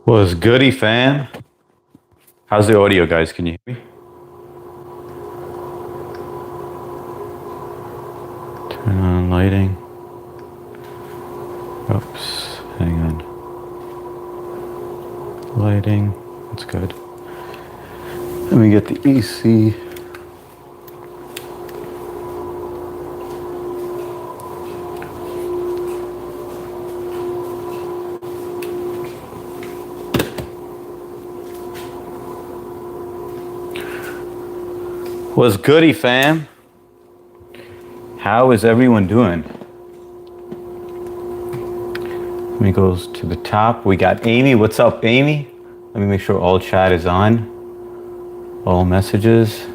Was goody, fam? How's the audio, guys? Can you hear me? Turn on lighting. Oops, hang on. Lighting, that's good. Let me get the AC. Was goody, fam? How is everyone doing? Let me go to the top. We got Amy. What's up, Amy? Let me make sure all chat is on. All messages.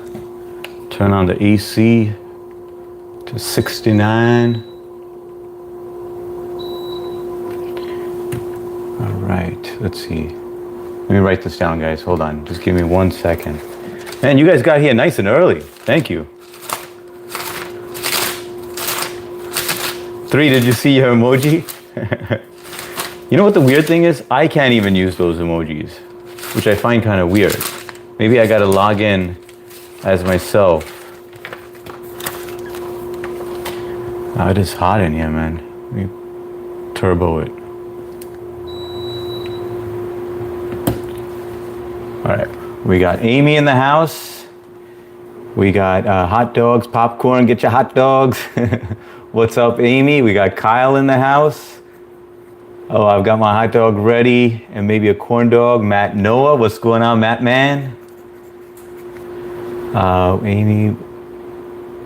Turn on the AC to 69. All right, let's see. Let me write this down, guys. Hold on. Just give me 1 second. Man, you guys got here nice and early. Thank you. 3, did you see your emoji? You know what the weird thing is? I can't even use those emojis, which I find kind of weird. Maybe I gotta log in as myself. Oh, it is hot in here, man. Let me turbo it. All right, we got Amy in the house. We got hot dogs, popcorn, get your hot dogs. What's up, Amy? We got Kyle in the house. Oh, I've got my hot dog ready and maybe a corn dog. Matt Noah, what's going on, Matt man? Amy,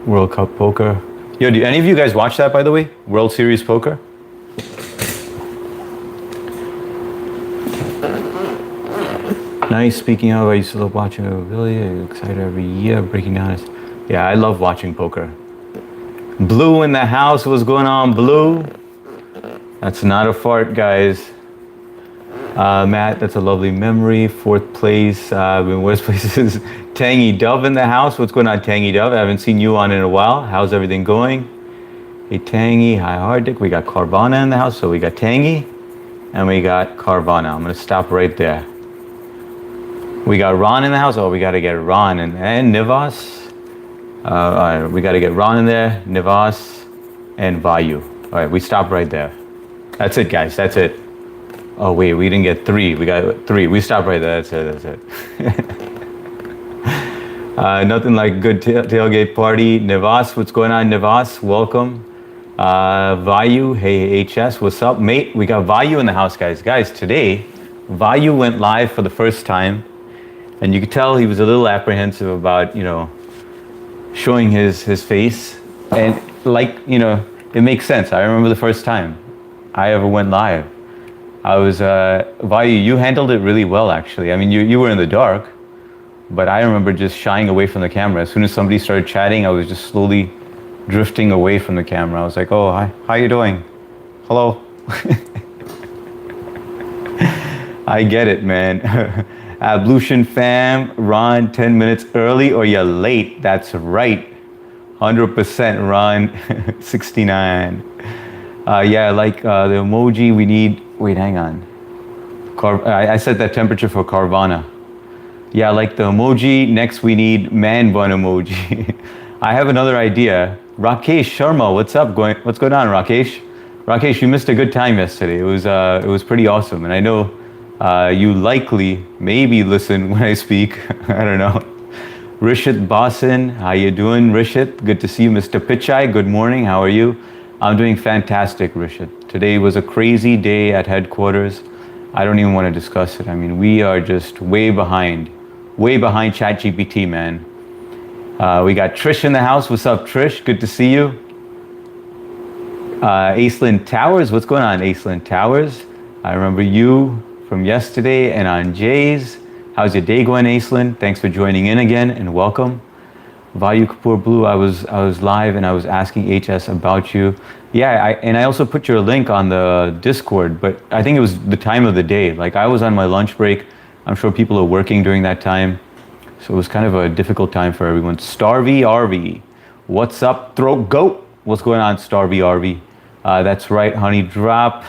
World Cup Poker. Yo, do any of you guys watch that, by the way? World Series Poker? Nice. Speaking of, I used to love watching it. Really excited every year, breaking down it. Yeah, I love watching poker. Blue in the house. What's going on, Blue? That's not a fart, guys. Matt, that's a lovely memory. 4th place. Worst places. Tangy Dove in the house. What's going on, Tangy Dove? I haven't seen you on in a while. How's everything going? Hey, Tangy. Hi, Hardik. We got Carvana in the house. So we got Tangy and we got Carvana. I'm going to stop right there. We got Ron in the house. Oh, we got to get Ron and Nivas. All right, we got to get Ron in there, Nivas, and Vayu. All right, we stop right there. That's it, guys. That's it. Oh, wait, we didn't get 3. We got 3. We stop right there. That's it. That's it. Nothing like good tailgate party. Nivas, what's going on, Nivas? Welcome. Vayu, hey, HS, what's up, mate? We got Vayu in the house, guys. Guys, today, Vayu went live for the first time. And you could tell he was a little apprehensive about, showing his face. And it makes sense. I remember the first time I ever went live. I was, Vayu, you handled it really well, actually. I mean, you were in the dark, but I remember just shying away from the camera. As soon as somebody started chatting, I was just slowly drifting away from the camera. I was like, oh, hi, how you doing? Hello. I get it, man. Ablution fam, Ron, 10 minutes early or you're late. That's right. 100% Ron, 69. Yeah, like the emoji we need. Wait, hang on. I set that temperature for Carvana. Yeah, like the emoji. Next we need man bun emoji. I have another idea. Rakesh Sharma, what's up? What's going on, Rakesh? Rakesh, you missed a good time yesterday. It was pretty awesome. And I know you likely, maybe listen when I speak. I don't know. Rishit Basan, how you doing, Rishit? Good to see you, Mr. Pichai. Good morning. How are you? I'm doing fantastic, Rishit. Today was a crazy day at headquarters. I don't even want to discuss it. I mean, we are just way behind ChatGPT, man. We got Trish in the house. What's up, Trish? Good to see you. Aislinn Towers. What's going on, Aislinn Towers? I remember you from yesterday and on Jay's. How's your day going, Aislinn? Thanks for joining in again and welcome. Vayu Kapoor Blue, I was live and I was asking HS about you. Yeah, I also put your link on the Discord, but I think it was the time of the day. Like I was on my lunch break. I'm sure people are working during that time. So it was kind of a difficult time for everyone. Starvey RV, what's up, Throat Goat? What's going on, Starvey RV? That's right, Honey Drop.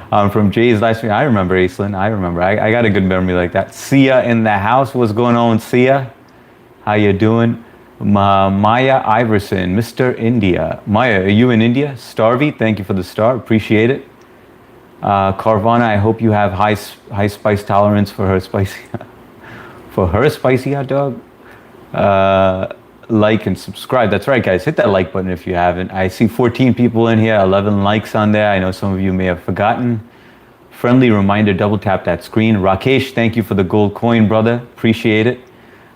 From Jay's live stream. I remember Aislinn. I remember. I got a good memory like that. Sia in the house. What's going on, Sia? How you doing? Maya Iverson, Mr. India. Maya, are you in India? Starvey, thank you for the star. Appreciate it. Carvana, I hope you have high spice tolerance for her spicy hot dog. Like and subscribe. That's right, guys. Hit that like button if you haven't. I see 14 people in here, 11 likes on there. I know some of you may have forgotten. Friendly reminder, double tap that screen. Rakesh, thank you for the gold coin, brother. Appreciate it.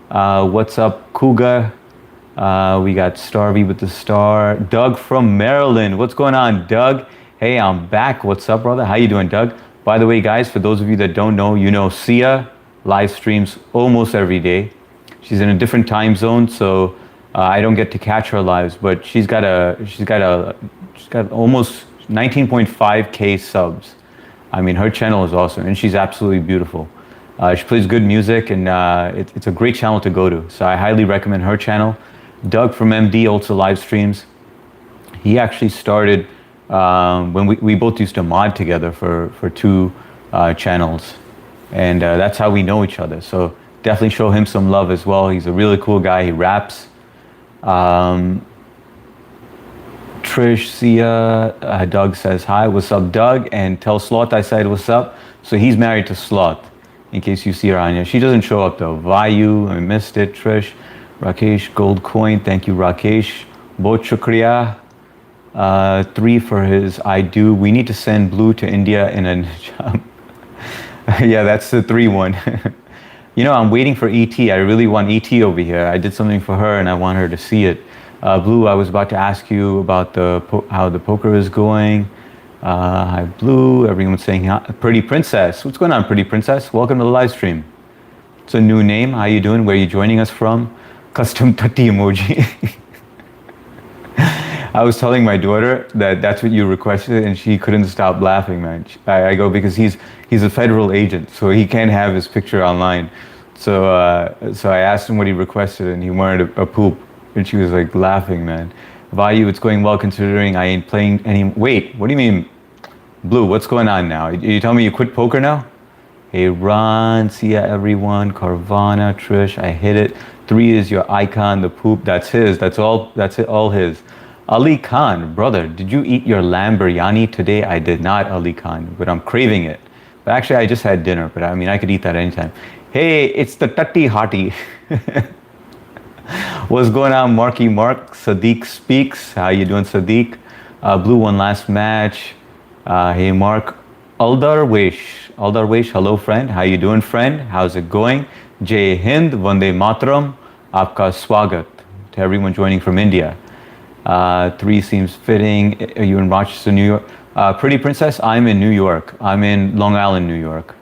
What's up, Cougar? We got Starvey with the star. Doug from Maryland. What's going on, Doug? Hey, I'm back. What's up, brother? How you doing, Doug? By the way, guys, for those of you that don't know, you know Sia live streams almost every day. She's in a different time zone, so I don't get to catch her lives, but she's got almost 19.5K subs. I mean, her channel is awesome, and she's absolutely beautiful. She plays good music, and it's a great channel to go to. So I highly recommend her channel. Doug from MD also live streams. He actually started when we both used to mod together for two channels, and that's how we know each other. So definitely show him some love as well. He's a really cool guy. He raps. Trish, Sia, Doug says hi. What's up, Doug? And tell Sloth I said what's up. So he's married to Sloth, in case you see her on here. She doesn't show up though. Vayu, I missed it. Trish, Rakesh, gold coin. Thank you, Rakesh. Bahut shukriya. 3 for his I do. We need to send Blue to India in a job. Yeah, that's the 3 one. You know, I'm waiting for ET. I really want ET over here. I did something for her and I want her to see it. Blue, I was about to ask you about how the poker is going. Hi, Blue. Everyone's saying hi. Pretty Princess. What's going on, Pretty Princess? Welcome to the live stream. It's a new name. How you doing? Where are you joining us from? Custom tutty emoji. I was telling my daughter that that's what you requested, and she couldn't stop laughing, man. I go, because he's a federal agent, so he can't have his picture online. So I asked him what he requested, and he wanted a poop, and she was like laughing, man. Vayu, it's going well considering I ain't playing any. Wait, what do you mean, Blue? What's going on now? You tell me you quit poker now? Hey, Ron, Sia, everyone, Carvana, Trish, I hit it. 3 is your icon, the poop. That's his. That's all. That's it. All his. Ali Khan, brother, did you eat your lamb biryani today? I did not, Ali Khan, but I'm craving it. But actually, I just had dinner, but I mean, I could eat that anytime. Hey, it's the Tatti Hottie. What's going on, Marky Mark? Sadiq Speaks. How you doing, Sadiq? Blue, one last match. Hey, Mark. Aldarwesh, hello, friend. How you doing, friend? How's it going? Jai Hind, Vande Mataram. Aapka Swagat. To everyone joining from India. 3 seems fitting. Are you in Rochester, New York? Pretty Princess, I'm in New York. I'm in Long Island, New York.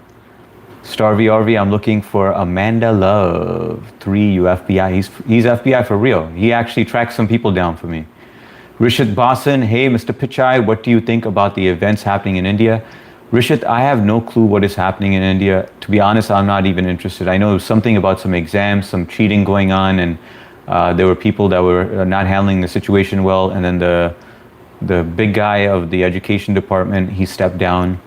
Starvey RV, I'm looking for Amanda Love. 3, you FBI. He's FBI for real. He actually tracks some people down for me. Rishit Basan, hey, Mr. Pichai, what do you think about the events happening in India? Rishit, I have no clue what is happening in India. To be honest, I'm not even interested. I know something about some exams, some cheating going on, and there were people that were not handling the situation well, and then the big guy of the education department, he stepped down.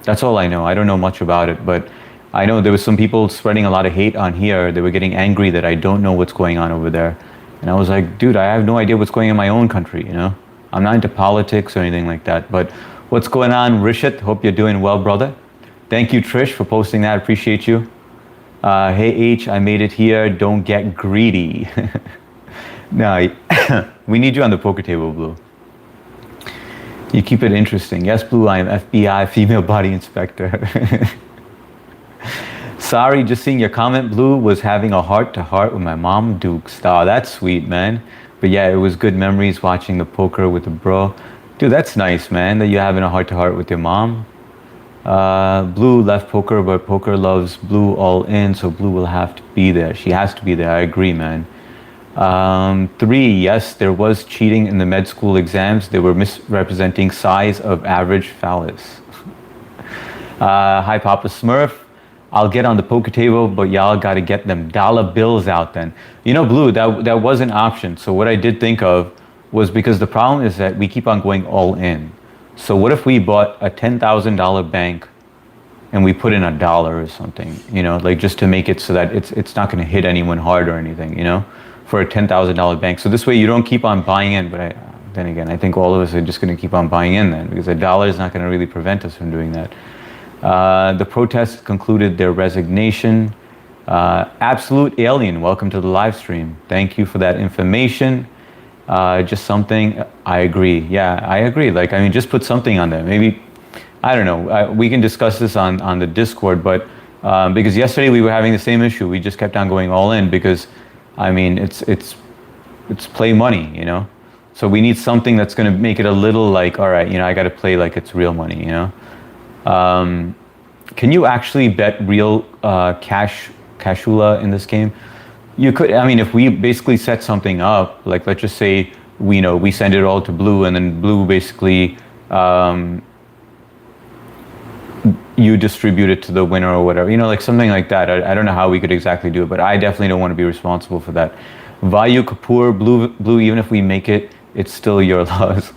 That's all I know. I don't know much about it, but I know there was some people spreading a lot of hate on here. They were getting angry that I don't know what's going on over there. And I was like, dude, I have no idea what's going on in my own country, you know? I'm not into politics or anything like that, but what's going on, Rishit? Hope you're doing well, brother. Thank you, Trish, for posting that. Appreciate you. Hey H, I made it here. Don't get greedy. No, we need you on the poker table, Blue. You keep it interesting. Yes, Blue, I am FBI, female body inspector. Sorry, just seeing your comment, Blue, was having a heart-to-heart with my mom, Dukes. Oh, that's sweet, man. But yeah, it was good memories watching the poker with the bro. Dude, that's nice, man, that you're having a heart-to-heart with your mom. Blue left poker, but poker loves Blue all in, so Blue will have to be there. She has to be there. I agree, man. 3, yes, there was cheating in the med school exams. They were misrepresenting size of average phallus. Hi, Papa Smurf. I'll get on the poker table, but y'all got to get them dollar bills out then. You know, Blue, that was an option. So what I did think of was, because the problem is that we keep on going all in. So what if we bought a $10,000 bank and we put in $1 or something, like just to make it so that it's not going to hit anyone hard or anything, for a $10,000 bank. So this way you don't keep on buying in. But then again, I think all of us are just going to keep on buying in then, because $1 is not going to really prevent us from doing that. The protests concluded their resignation. Absolute Alien, welcome to the live stream. Thank you for that information. Just something, I agree. Yeah, I agree. Like, I mean, just put something on there. Maybe, I don't know. We can discuss this on the Discord, but because yesterday we were having the same issue. We just kept on going all in because, I mean, it's play money, So we need something that's going to make it a little like, all right, I got to play like it's real money, Can you actually bet real cashula in this game? You could. I mean, if we basically set something up, like let's just say we send it all to Blue, and then Blue basically you distribute it to the winner or whatever, like something like that. I don't know how we could exactly do it, but I definitely don't want to be responsible for that. Vayu Kapoor, Blue, even if we make it, it's still your loss.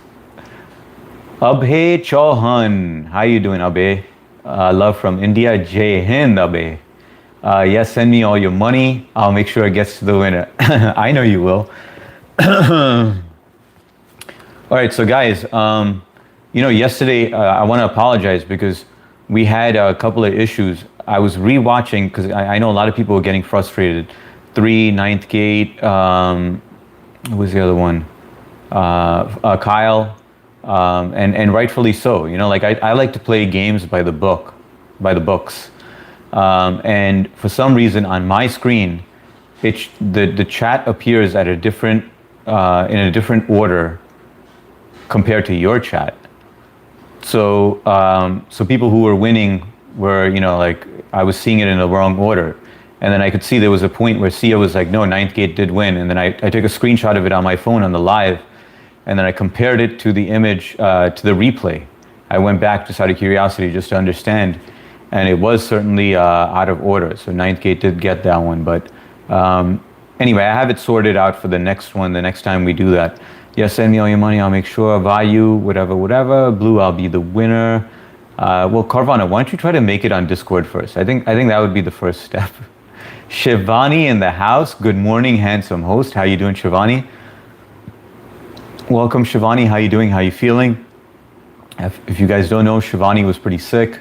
Abhay Chauhan, how you doing, Abhay? Love from India. Jai Hind, Abhay. Yes, send me all your money. I'll make sure it gets to the winner. I know you will. All right, so guys, yesterday I want to apologize because we had a couple of issues. I was rewatching because I know a lot of people were getting frustrated. 3, Ninth Gate, who was the other one? Kyle, and rightfully so. Like I like to play games by the books. And for some reason on my screen, the chat appears at a different in a different order compared to your chat. So so people who were winning were like I was seeing it in the wrong order, and then I could see there was a point where Sia was like, no, Ninth Gate did win, and then I took a screenshot of it on my phone on the live, and then I compared it to the image to the replay. I went back just out of curiosity just to understand. And it was certainly out of order. So Ninth Gate did get that one. But anyway, I have it sorted out for the next one, the next time we do that. Yes, send me all your money. I'll make sure. Vayu, whatever. Blue, I'll be the winner. Well, Carvana, why don't you try to make it on Discord first? I think that would be the first step. Shivani in the house. Good morning, handsome host. How you doing, Shivani? Welcome, Shivani. How you doing? How you feeling? If you guys don't know, Shivani was pretty sick.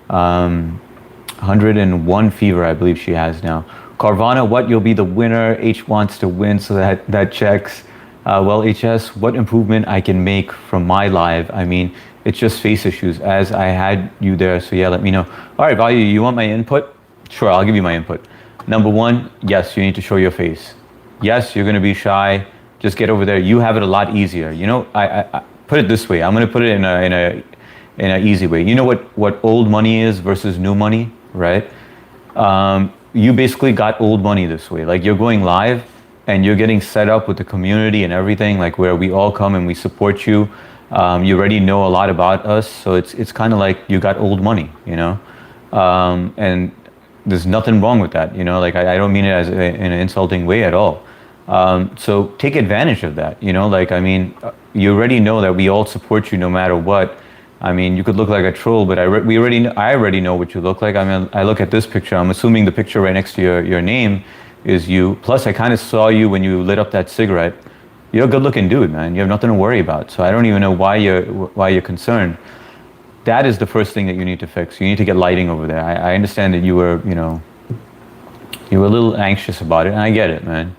101 fever, I believe she has now. Carvana, what? You'll be the winner. H wants to win, so that checks. Well, HS, what improvement I can make from my live? I mean, it's just face issues, as I had you there, so yeah, let me know. All right, Value, you want my input? Sure, I'll give you my input. Number one, yes, you need to show your face. Yes, you're going to be shy. Just get over there. You have it a lot easier. I put it this way. I'm going to put it in an easy way. You know what old money is versus new money, right? You basically got old money this way. Like, you're going live and you're getting set up with the community and everything, like where we all come and we support you. You already know a lot about us, so it's kind of like you got old money, and there's nothing wrong with that, like I don't mean it as in an insulting way at all. So take advantage of that, like, I mean, you already know that we all support you no matter what. I mean, you could look like a troll, but I already know what you look like. I mean, I look at this picture. I'm assuming the picture right next to your name is you. Plus, I kind of saw you when you lit up that cigarette. You're a good-looking dude, man. You have nothing to worry about. So I don't even know why you're concerned. That is the first thing that you need to fix. You need to get lighting over there. I understand that you were a little anxious about it, and I get it, man.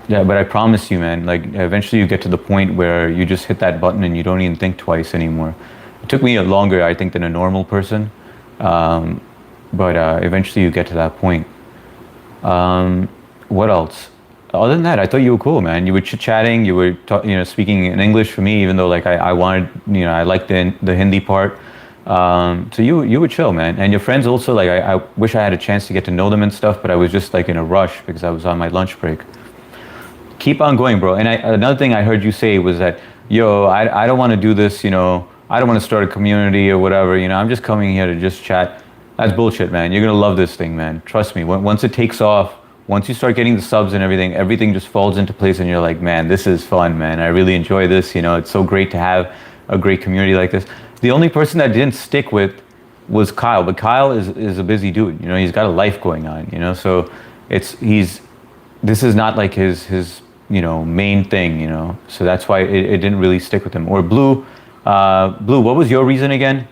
Yeah, but I promise you, man, like, eventually you get to the point where you just hit that button and you don't even think twice anymore. It took me longer, I think, than a normal person. But eventually you get to that point. What else? Other than that, I thought you were cool, man. You were chit-chatting, you were speaking in English for me, even though, like, I wanted, I liked the Hindi part. So you were chill, man. And your friends also, like, I wish I had a chance to get to know them and stuff, but I was just, like, in a rush because I was on my lunch break. Keep on going, bro. And another thing I heard you say was that, I don't want to do this, I don't want to start a community or whatever, I'm just coming here to just chat. That's bullshit, man. You're going to love this thing, man. Trust me. Once it takes off, once you start getting the subs and everything just falls into place and you're like, man, this is fun, man. I really enjoy this. It's so great to have a great community like this. The only person that didn't stick with was Kyle, but Kyle is a busy dude. You know, he's got a life going on. You know, so this is not like his you know main thing. You know, so that's why it didn't really stick with him. Or Blue, Blue, what was your reason again?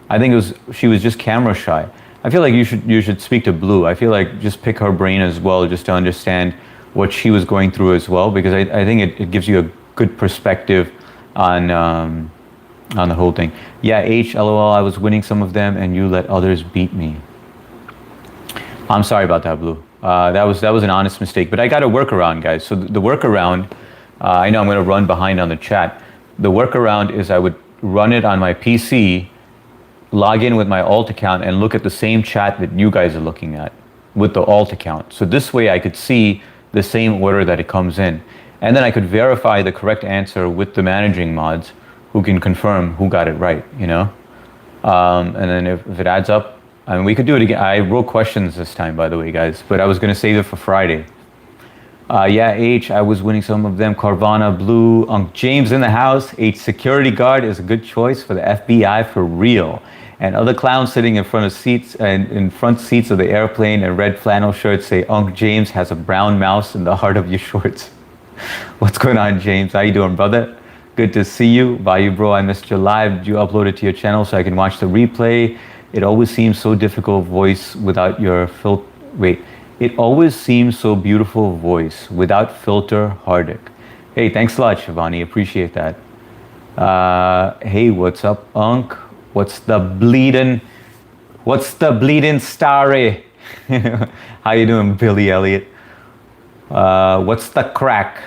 I think she was just camera shy. I feel like you should speak to Blue. I feel like just pick her brain as well, just to understand what she was going through as well, because I think it gives you a good perspective on the whole thing. Yeah, LOL, I was winning some of them and you let others beat me. I'm sorry about that, Blue. That was an honest mistake, but I got a workaround, guys. So the workaround, I know I'm gonna run behind on the chat. The workaround is I would run it on my PC, log in with my alt account and look at the same chat that you guys are looking at with the alt account. So this way I could see the same order that it comes in. And then I could verify the correct answer with the managing mods who can confirm who got it right, you know? And then if it adds up, I mean, we could do it again. I wrote questions this time, by the way, guys, but I was gonna save it for Friday. Yeah, I was winning some of them. Carvana, Blue, Unc James in the house. Security guard is a good choice for the FBI for real. And other clowns sitting in front seats of the airplane and red flannel shirts say Unc James has a brown mouse in the heart of your shorts. What's going on, James? How you doing, brother? Good to see you. Bye, bro. I missed your live. Did you upload it to your channel so I can watch the replay? It always seems so difficult voice without your filter. Wait. It always seems so beautiful voice without filter, Hardik. Hey, thanks a lot, Shivani. Appreciate that. Hey, what's up, Unc? What's the bleedin' starry? How you doing, Billy Elliott? What's the crack?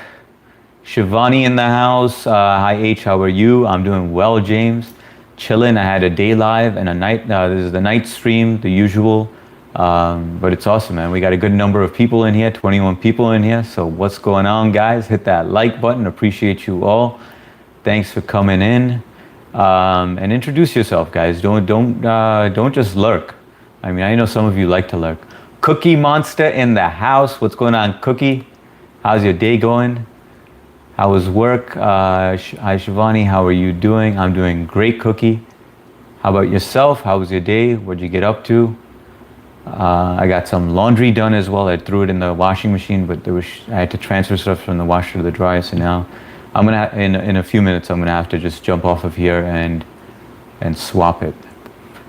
Shivani in the house. Hi, H. How are you? I'm doing well, James. Chillin'. I had a day live and a night. This is the night stream, the usual. But it's awesome, man. We got a good number of people in here, 21 people in here. So what's going on, guys? Hit that like button. Appreciate you all. Thanks for coming in. And introduce yourself, guys. Don't just lurk. I mean, I know some of you like to lurk. Cookie Monster in the house. What's going on, Cookie? How's your day going? How was work? Hi, Shivani. How are you doing? I'm doing great, Cookie. How about yourself? How was your day? What'd you get up to? I got some laundry done as well. I threw it in the washing machine, but I had to transfer stuff from the washer to the dryer. So now I'm gonna in a few minutes I'm gonna have to just jump off of here and swap it.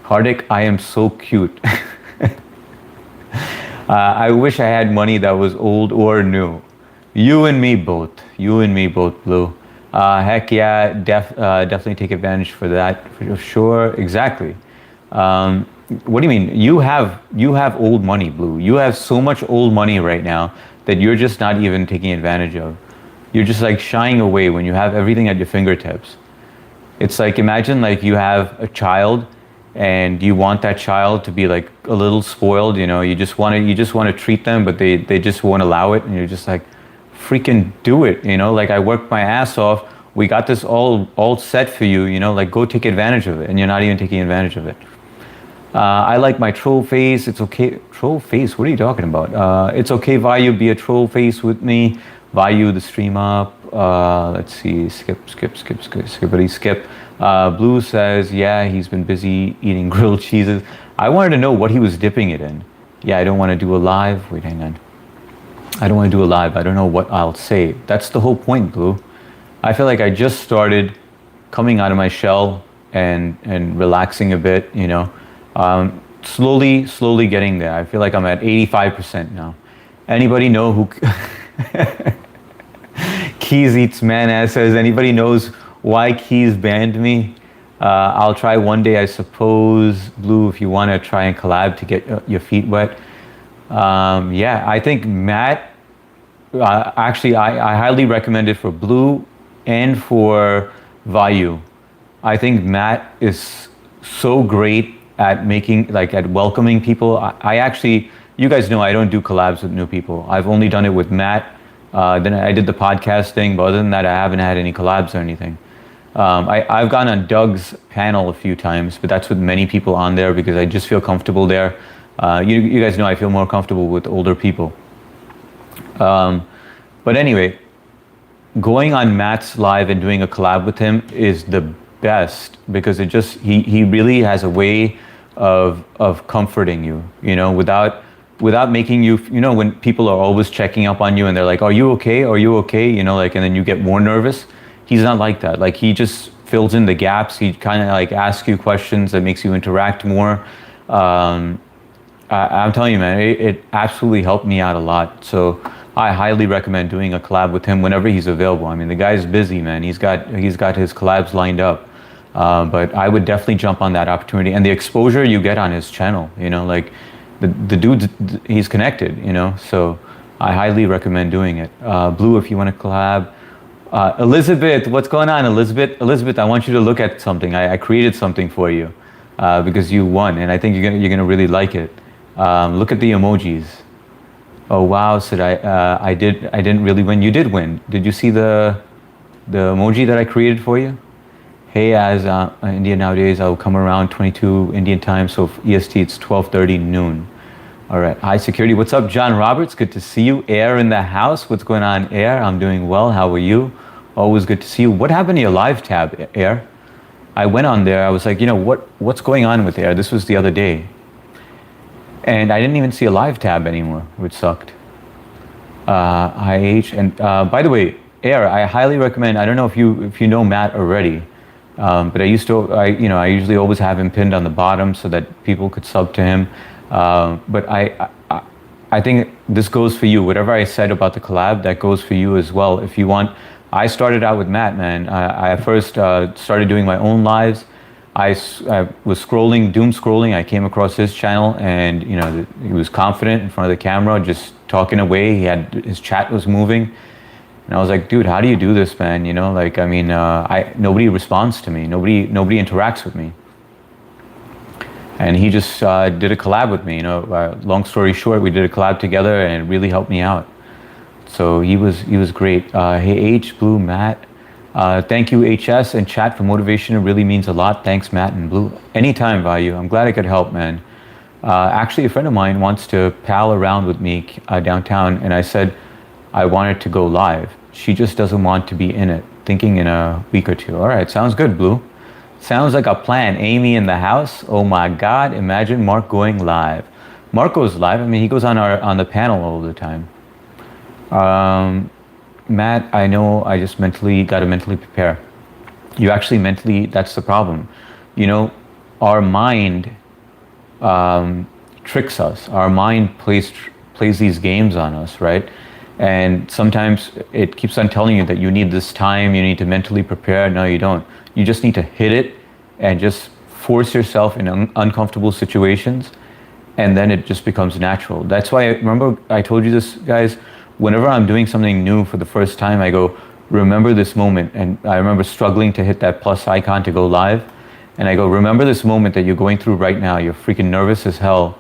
Hardik, I am so cute. I wish I had money that was old or new. You and me both. You and me both, Blue. Heck yeah, definitely take advantage for that for sure. Exactly. What do you mean? You have old money, Blue. You have so much old money right now that you're just not even taking advantage of. You're just like shying away when you have everything at your fingertips. It's like, imagine like you have a child and you want that child to be like a little spoiled, you know, you just want to treat them, but they just won't allow it. And you're just like, freaking do it. You know, like I worked my ass off. We got this all set for you, you know, like go take advantage of it. And you're not even taking advantage of it. I like my troll face. It's okay. Troll face? What are you talking about? It's okay, Vayu, be a troll face with me. Vayu the stream up. Let's see. Skippity skip. Blue says, yeah, he's been busy eating grilled cheeses. I wanted to know what he was dipping it in. Yeah, I don't want to do a live. Wait, hang on. I don't want to do a live. I don't know what I'll say. That's the whole point, Blue. I feel like I just started coming out of my shell and relaxing a bit, you know. Slowly getting there. I feel like I'm at 85% now. Anybody know who Keys Eats Man ass says, anybody knows why Keys banned me? I'll try one day, I suppose. Blue, if you want to try and collab to get your feet wet. Yeah, I think Matt, actually I highly recommend it for Blue and for Vayu. I think Matt is so great at at welcoming people. I actually, you guys know I don't do collabs with new people. I've only done it with Matt. Then I did the podcast thing, but other than that, I haven't had any collabs or anything. I've gone on Doug's panel a few times, but that's with many people on there because I just feel comfortable there. You guys know I feel more comfortable with older people. But anyway, going on Matt's live and doing a collab with him is the best because it just he really has a way of comforting you, you know, without making you, you know, when people are always checking up on you and they're like, are you okay? Are you okay? You know, like, and then you get more nervous. He's not like that. Like, he just fills in the gaps. He kind of like asks you questions that makes you interact more. I'm telling you, man, it absolutely helped me out a lot. So I highly recommend doing a collab with him whenever he's available. I mean, the guy's busy, man. He's got his collabs lined up. But I would definitely jump on that opportunity and the exposure you get on his channel, you know, like the dude, he's connected, you know, so I highly recommend doing it. Blue, if you want to collab. Elizabeth, what's going on, Elizabeth? Elizabeth, I want you to look at something. I created something for you because you won, and I think you're gonna really like it. Look at the emojis. Oh wow, said I didn't really win. You did win. Did you see the emoji that I created for you? Hey, as India nowadays, I'll come around 22 Indian time, so EST it's 12:30 noon. All right, HSecurity, what's up, John Roberts? Good to see you. Air in the house, what's going on, Air? I'm doing well, how are you? Always good to see you. What happened to your live tab, Air? I went on there, I was like, you know, what's going on with Air? This was the other day. And I didn't even see a live tab anymore, which sucked. IH, and by the way, Air, I highly recommend, I don't know if you know Matt already, but I usually always have him pinned on the bottom so that people could sub to him. But I think this goes for you. Whatever I said about the collab, that goes for you as well. If you want, I started out with Matt, man. I first started doing my own lives. I was doom scrolling. I came across his channel, and you know, he was confident in front of the camera, just talking away. His chat was moving, and I was like, dude, how do you do this, man? You know, like, I mean, nobody responds to me. Nobody interacts with me. And he just did a collab with me. You know, long story short, we did a collab together, and it really helped me out. So he was great. Hey H, Blue, Matt. Thank you, HS and chat, for motivation. It really means a lot. Thanks, Matt and Blue. Anytime, Value. I'm glad I could help, man. Actually, a friend of mine wants to pal around with me downtown, and I said I wanted to go live. She just doesn't want to be in it. Thinking in a week or two. All right, sounds good, Blue. Sounds like a plan. Amy in the house. Oh my God! Imagine Mark going live. Mark goes live. I mean, he goes on the panel all the time. Matt, I know I just got to mentally prepare. You actually mentally, that's the problem. You know, our mind tricks us. Our mind plays these games on us, right? And sometimes it keeps on telling you that you need this time, you need to mentally prepare. No, you don't. You just need to hit it and just force yourself in uncomfortable situations, and then it just becomes natural. That's why, remember I told you this, guys, whenever I'm doing something new for the first time, I go, remember this moment. And I remember struggling to hit that plus icon to go live. And I go, remember this moment that you're going through right now. You're freaking nervous as hell.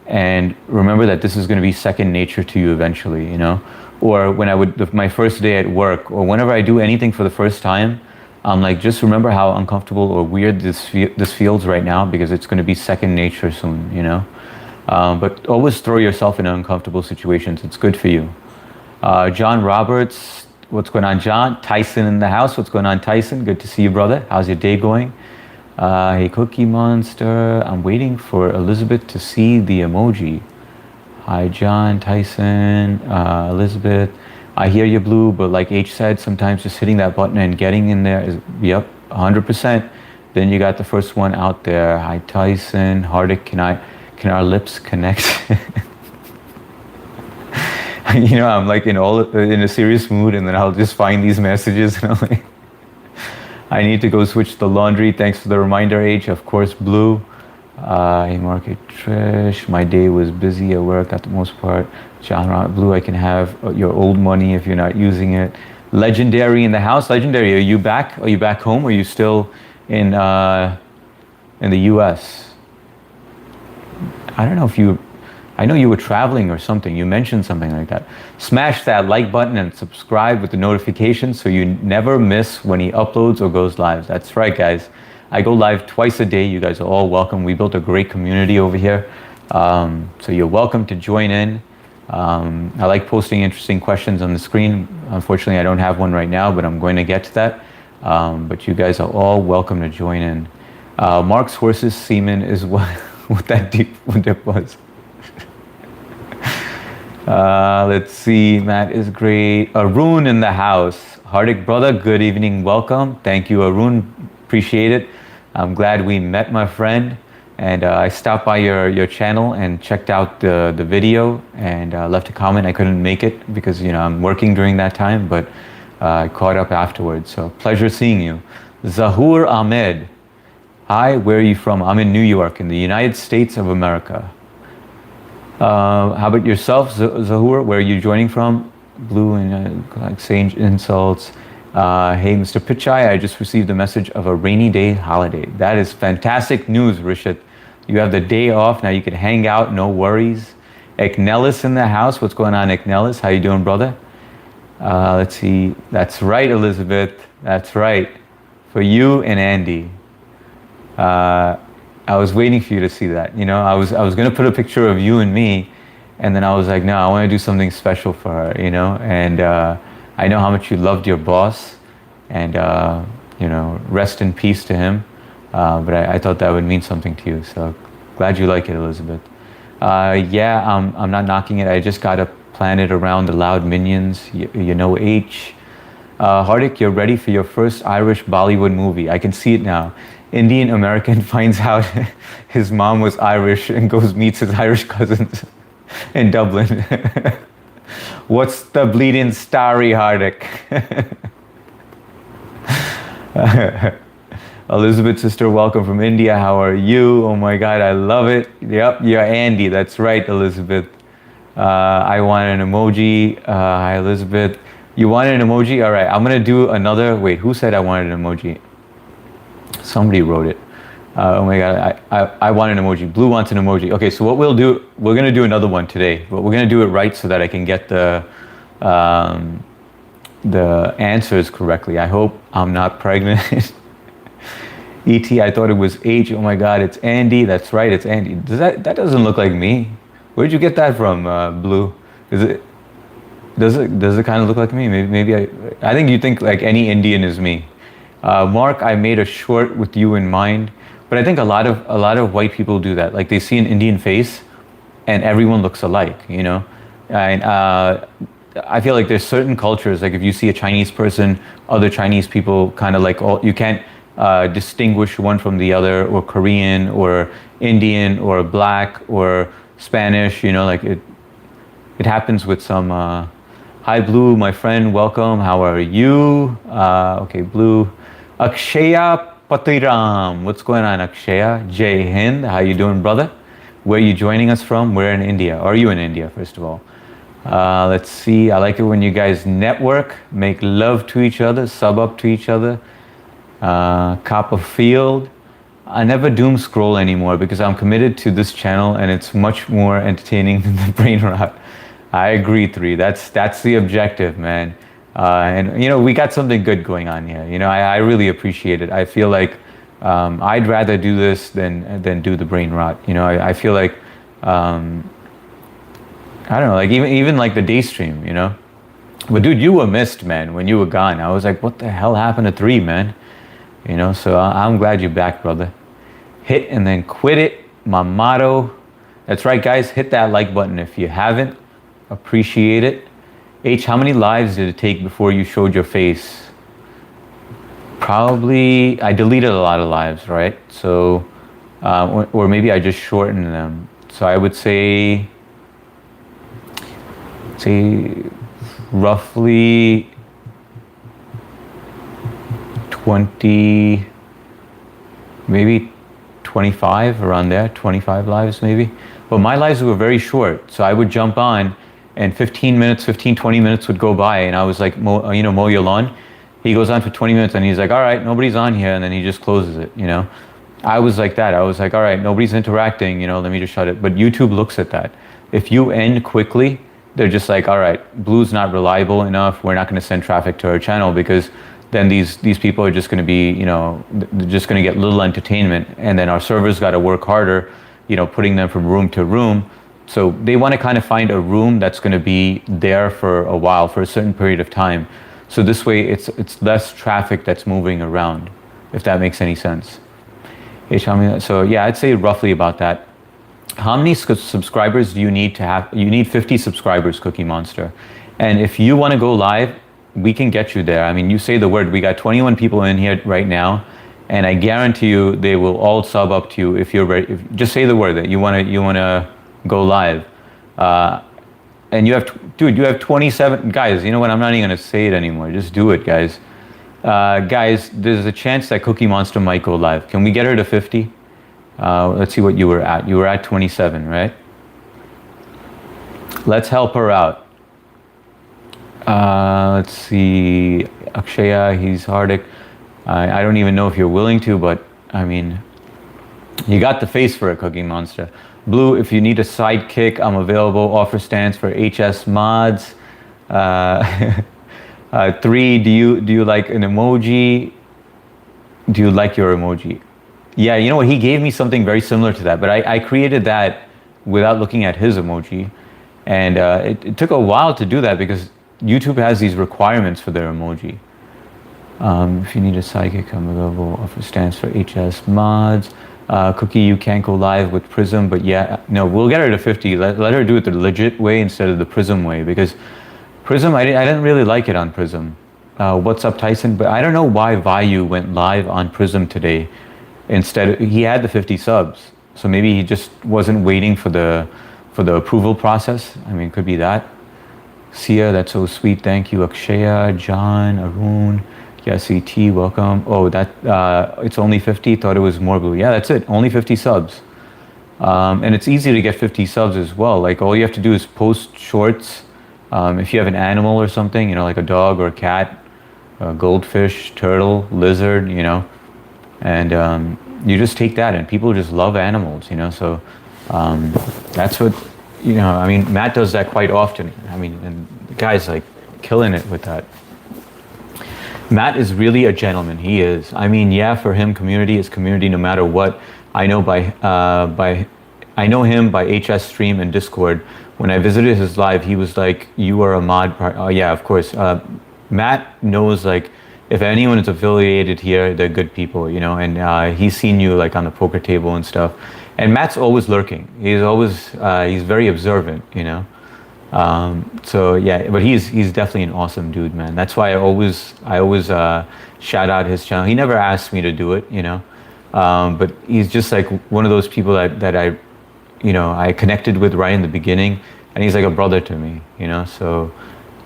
And remember that this is going to be second nature to you eventually, you know? Or when my first day at work, or whenever I do anything for the first time, I'm like, just remember how uncomfortable or weird this feels right now, because it's going to be second nature soon, you know? But always throw yourself in uncomfortable situations. It's good for you. John Roberts, what's going on, John? Tyson in the house, what's going on, Tyson? Good to see you, brother. How's your day going? Hey, Cookie Monster, I'm waiting for Elizabeth to see the emoji. Hi, John, Tyson, Elizabeth. I hear you, Blue, but like H said, sometimes just hitting that button and getting in there is, yep, 100%. Then you got the first one out there. Hi, Tyson. Hardik, can our lips connect? You know, I'm like in a serious mood, and then I'll just find these messages, and I'm like, I need to go switch the laundry. Thanks for the reminder, H. Of course, Blue. Hey, Market Trish. My day was busy at work at the most part. John, Blue, I can have your old money if you're not using it. Legendary in the house. Legendary, are you back? Are you back home? Or are you still in the U.S.? I don't know if I know you were traveling or something. You mentioned something like that. Smash that like button and subscribe with the notifications so you never miss when he uploads or goes live. That's right, guys. I go live twice a day. You guys are all welcome. We built a great community over here. So you're welcome to join in. I like posting interesting questions on the screen. Unfortunately, I don't have one right now, but I'm going to get to that. But you guys are all welcome to join in. Mark's horse's semen is what that deep dip was. Let's see. Matt is great. Arun in the house. Hardik brother, good evening. Welcome. Thank you, Arun. Appreciate it. I'm glad we met, my friend. And I stopped by your channel and checked out the video and left a comment. I couldn't make it because I'm working during that time, but I caught up afterwards. So pleasure seeing you. Zahur Ahmed. Hi, where are you from? I'm in New York, in the United States of America. How about yourself, Zahur? Where are you joining from? Blue and exchange insults. Hey, Mr. Pichai, I just received a message of a rainy day holiday. That is fantastic news, Rishit. You have the day off. Now you can hang out, no worries. Eknelis in the house. What's going on, Eknelis? How you doing, brother? Let's see. That's right, Elizabeth. That's right. For you and Andy. I was waiting for you to see that. I was going to put a picture of you and me, and then I was like, no, I want to do something special for her, and I know how much you loved your boss, and rest in peace to him. But I thought that would mean something to you, so glad you like it, Elizabeth. Yeah, I'm not knocking it. I just got to plan it around the loud minions, H. Hardik, you're ready for your first Irish Bollywood movie. I can see it now. Indian American finds out his mom was Irish and goes meets his Irish cousins in Dublin. What's the bleeding starry, Hardik? Elizabeth's sister, welcome from India. How are you? Oh my God, I love it. Yep, you're Andy. That's right, Elizabeth. I want an emoji. Hi, Elizabeth. You want an emoji? All right, I'm going to do another. Wait, who said I wanted an emoji? Somebody wrote it. Oh my God, I want an emoji. Blue wants an emoji. Okay, so what we'll do, we're going to do another one today, but we're going to do it right so that I can get the answers correctly. I hope I'm not pregnant. E.T., I thought it was H. Oh my God, it's Andy. That's right, it's Andy. That doesn't look like me. Where'd you get that from, Blue? Does it kind of look like me? Maybe I think you think like any Indian is me. Mark, I made a short with you in mind, but I think a lot of white people do that. Like they see an Indian face, and everyone looks alike, And I feel like there's certain cultures, like if you see a Chinese person, other Chinese people kind of like you can't distinguish one from the other, or Korean, or Indian, or black, or Spanish. Like it happens with some. Hi, Blue, my friend. Welcome. How are you? Okay, Blue. Akshaya Patiram. What's going on, Akshaya? Jai Hind. How you doing, brother? Where are you joining us from? We're in India. Are you in India, first of all? Let's see. I like it when you guys network, make love to each other, sub up to each other. Copperfield. I never doom scroll anymore because I'm committed to this channel and it's much more entertaining than the brain rot. I agree, 3. That's the objective, man. And we got something good going on here. I really appreciate it. I feel like I'd rather do this than do the brain rot. I feel like I don't know, like even like the day stream. But dude, you were missed, man, when you were gone. I was like, what the hell happened to 3, man? So I'm glad you're back, brother. Hit and then quit it, my motto. That's right, guys. Hit that like button if you haven't. Appreciate it. H, how many lives did it take before you showed your face? Probably, I deleted a lot of lives, right? So, or maybe I just shortened them. So I would say roughly 20, maybe 25, around there, 25 lives maybe. But my lives were very short. So I would jump on and 20 minutes would go by and I was like, mow your lawn. He goes on for 20 minutes and he's like, all right, nobody's on here. And then he just closes it, I was like that. I was like, all right, nobody's interacting, let me just shut it. But YouTube looks at that. If you end quickly, they're just like, all right, Blue's not reliable enough. We're not going to send traffic to our channel because then these people are just going to be, they're just going to get little entertainment. And then our servers got to work harder, putting them from room to room So they want to kind of find a room that's going to be there for a while, for a certain period of time. So this way it's less traffic that's moving around, if that makes any sense. So yeah, I'd say roughly about that. How many subscribers do you need to have? You need 50 subscribers, Cookie Monster. And if you want to go live, we can get you there. I mean, you say the word. We got 21 people in here right now, and I guarantee you they will all sub up to you if you're ready. Just say the word that you want to go live. And you have, dude, you have 27 guys. You know what? I'm not even gonna say it anymore. Just do it, guys. Guys, there's a chance that Cookie Monster might go live. Can we get her to 50? Let's see what you were at. You were at 27, right? Let's help her out. Let's see. Akshaya, he's Hardik. I don't even know if you're willing to, but I mean, you got the face for a Cookie Monster. Blue, if you need a sidekick, I'm available. Offer stands for HS mods. 3, do you like an emoji? Do you like your emoji? Yeah, you know what? He gave me something very similar to that, but I created that without looking at his emoji. And it took a while to do that because YouTube has these requirements for their emoji. If you need a sidekick, I'm available. Offer stands for HS mods. Cookie, you can't go live with Prism, but yeah, no, we'll get her to 50. Let her do it the legit way instead of the Prism way, because Prism, I didn't really like it on Prism. What's up, Tyson? But I don't know why Vayu went live on Prism today. Instead, he had the 50 subs, so maybe he just wasn't waiting for the approval process. I mean, could be that. Sia, that's so sweet. Thank you, Akshaya, John, Arun. Yes, ET, welcome. Oh, that it's only 50. Thought it was more blue. Yeah, that's it. Only 50 subs. And it's easy to get 50 subs as well. Like all you have to do is post shorts. If you have an animal or something, you know, like a dog or a cat, a goldfish, turtle, lizard, you know, and you just take that, and people just love animals, you know. So that's what, you know. I mean, Matt does that quite often. I mean, and the guy's like killing it with that. Matt is really a gentleman. He is. I mean, yeah, for him, community is community no matter what. I know I know him by HS Stream and Discord. When I visited his live, he was like, "You are a mod." Oh yeah, of course. Matt knows, like, if anyone is affiliated here, they're good people, you know. And he's seen you like on the poker table and stuff. And Matt's always lurking. He's always he's very observant, you know. So yeah, but he's definitely an awesome dude, man. That's why I always shout out his channel. He never asked me to do it, you know, but he's just like one of those people that I, you know, I connected with right in the beginning, and he's like a brother to me, you know. So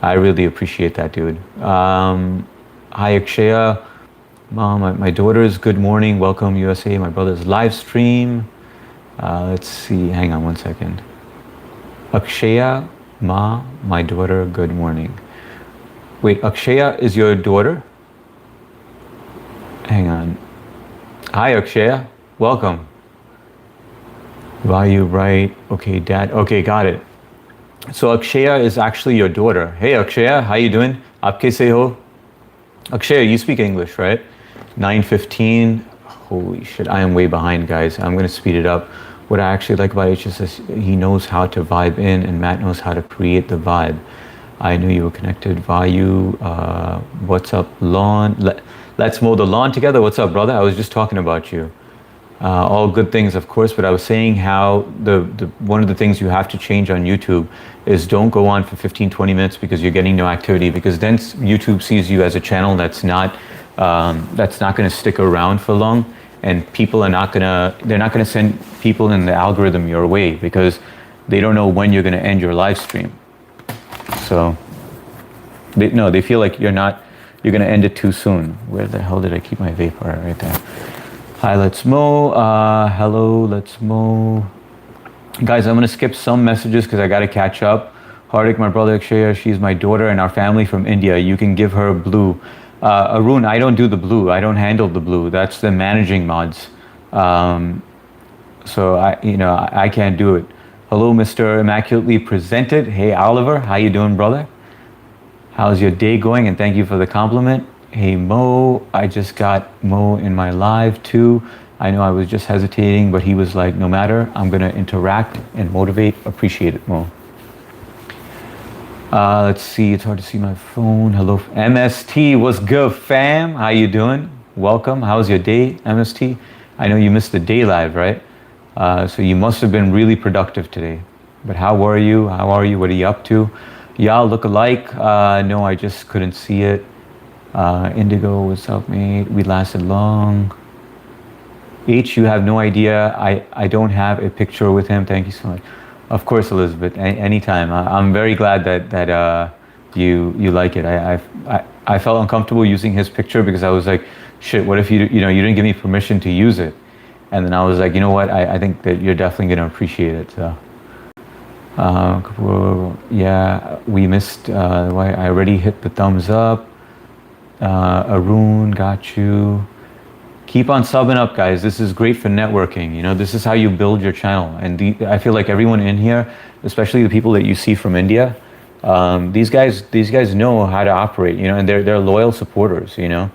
I really appreciate that, dude. Hi Akshaya, Mom, my daughter's good morning. Welcome USA. My brother's live stream. Let's see. Hang on one second. Akshaya. Ma, my daughter, good morning. Wait, Akshaya is your daughter? Hang on. Hi, Akshaya. Welcome. Vayu, right? Okay, Dad. Okay, got it. So Akshaya is actually your daughter. Hey, Akshaya, how you doing? Aap kaise ho? Akshaya, you speak English, right? 9:15. Holy shit, I am way behind, guys. I'm gonna speed it up. What I actually like about HS is he knows how to vibe in, and Matt knows how to create the vibe. I knew you were connected. Vayu, what's up, lawn? Let's mow the lawn together. What's up, brother? I was just talking about you. All good things, of course, but I was saying how the one of the things you have to change on YouTube is don't go on for 15, 20 minutes because you're getting no activity, because then YouTube sees you as a channel that's not going to stick around for long. And people are they're not gonna send people in the algorithm your way because they don't know when you're gonna end your live stream. So they feel like you're gonna end it too soon. Where the hell did I keep my vape? All right there. Hi, let's mow. Hello, let's mow. Guys, I'm gonna skip some messages because I gotta catch up. Hardik, my brother Akshaya, she's my daughter and our family from India. You can give her blue. Arun, I don't do the blue. I don't handle the blue. That's the managing mods. So I can't do it. Hello, Mr. Immaculately Presented. Hey, Oliver, how you doing, brother? How's your day going? And thank you for the compliment. Hey, Mo, I just got Mo in my live too. I know I was just hesitating, but he was like, no matter, I'm going to interact and motivate, appreciate it more. Let's see, it's hard to see my phone. Hello, MST, what's good, fam? How you doing? Welcome. How's your day, MST? I know you missed the day live, right? So you must have been really productive today. But how are you? How are you? What are you up to? Y'all look alike. No, I just couldn't see it. Indigo, what's up, mate? We lasted long. H, you have no idea. I don't have a picture with him. Thank you so much. Of course, Elizabeth. Anytime. I'm very glad that you like it. I felt uncomfortable using his picture because I was like, shit. What if you didn't give me permission to use it? And then I was like, you know what? I think that you're definitely gonna appreciate it. So. Yeah, we missed. I already hit the thumbs up. Arun, got you. Keep on subbing up, guys. This is great for networking. You know, this is how you build your channel. And I feel like everyone in here, especially the people that you see from India, these guys know how to operate. You know, and they're loyal supporters. You know,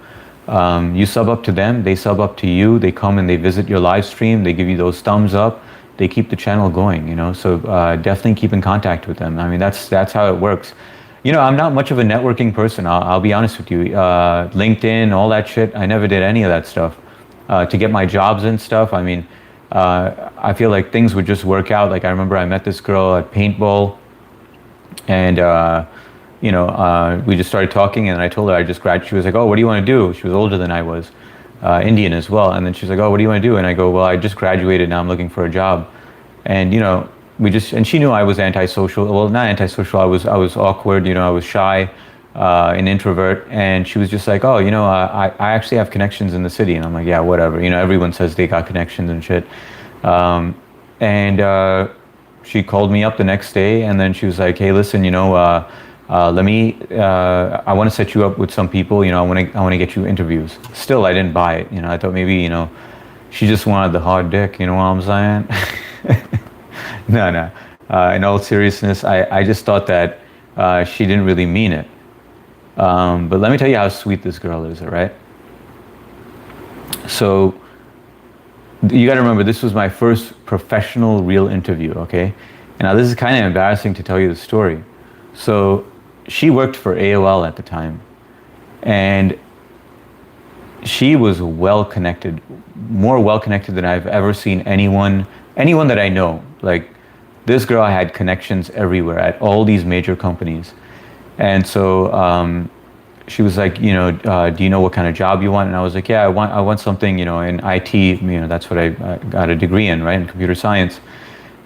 you sub up to them, they sub up to you. They come and they visit your live stream. They give you those thumbs up. They keep the channel going. You know, so definitely keep in contact with them. I mean, that's how it works. You know, I'm not much of a networking person. I'll be honest with you. LinkedIn, all that shit, I never did any of that stuff. To get my jobs and stuff, I mean, I feel like things would just work out. Like I remember I met this girl at paintball, and we just started talking, and I told her I just graduated. She was like, "Oh, what do you want to do?" She was older than I was, Indian as well. And then she's like, "Oh, what do you want to do?" And I go, "Well, I just graduated. Now I'm looking for a job." And and she knew I was antisocial. Well, not antisocial. I was awkward. You know, I was shy, an introvert. And she was just like, "Oh, I actually have connections in the city." And I'm like, "Yeah, whatever." You know, everyone says they got connections and shit. She called me up the next day, and then she was like, "Hey, listen, let me. I want to set you up with some people. You know, I want to get you interviews." Still, I didn't buy it. You know, I thought maybe she just wanted the hard dick. You know what I'm saying? No. In all seriousness, I just thought that she didn't really mean it. But let me tell you how sweet this girl is, all right? So you got to remember, this was my first professional real interview, okay? And now this is kind of embarrassing to tell you the story. So she worked for AOL at the time, and she was well connected, more well connected than I've ever seen anyone that I know. Like, this girl had connections everywhere at all these major companies. And so she was like, do you know what kind of job you want? And I was like, yeah, I want something, in IT. That's what I got a degree in, right, in computer science.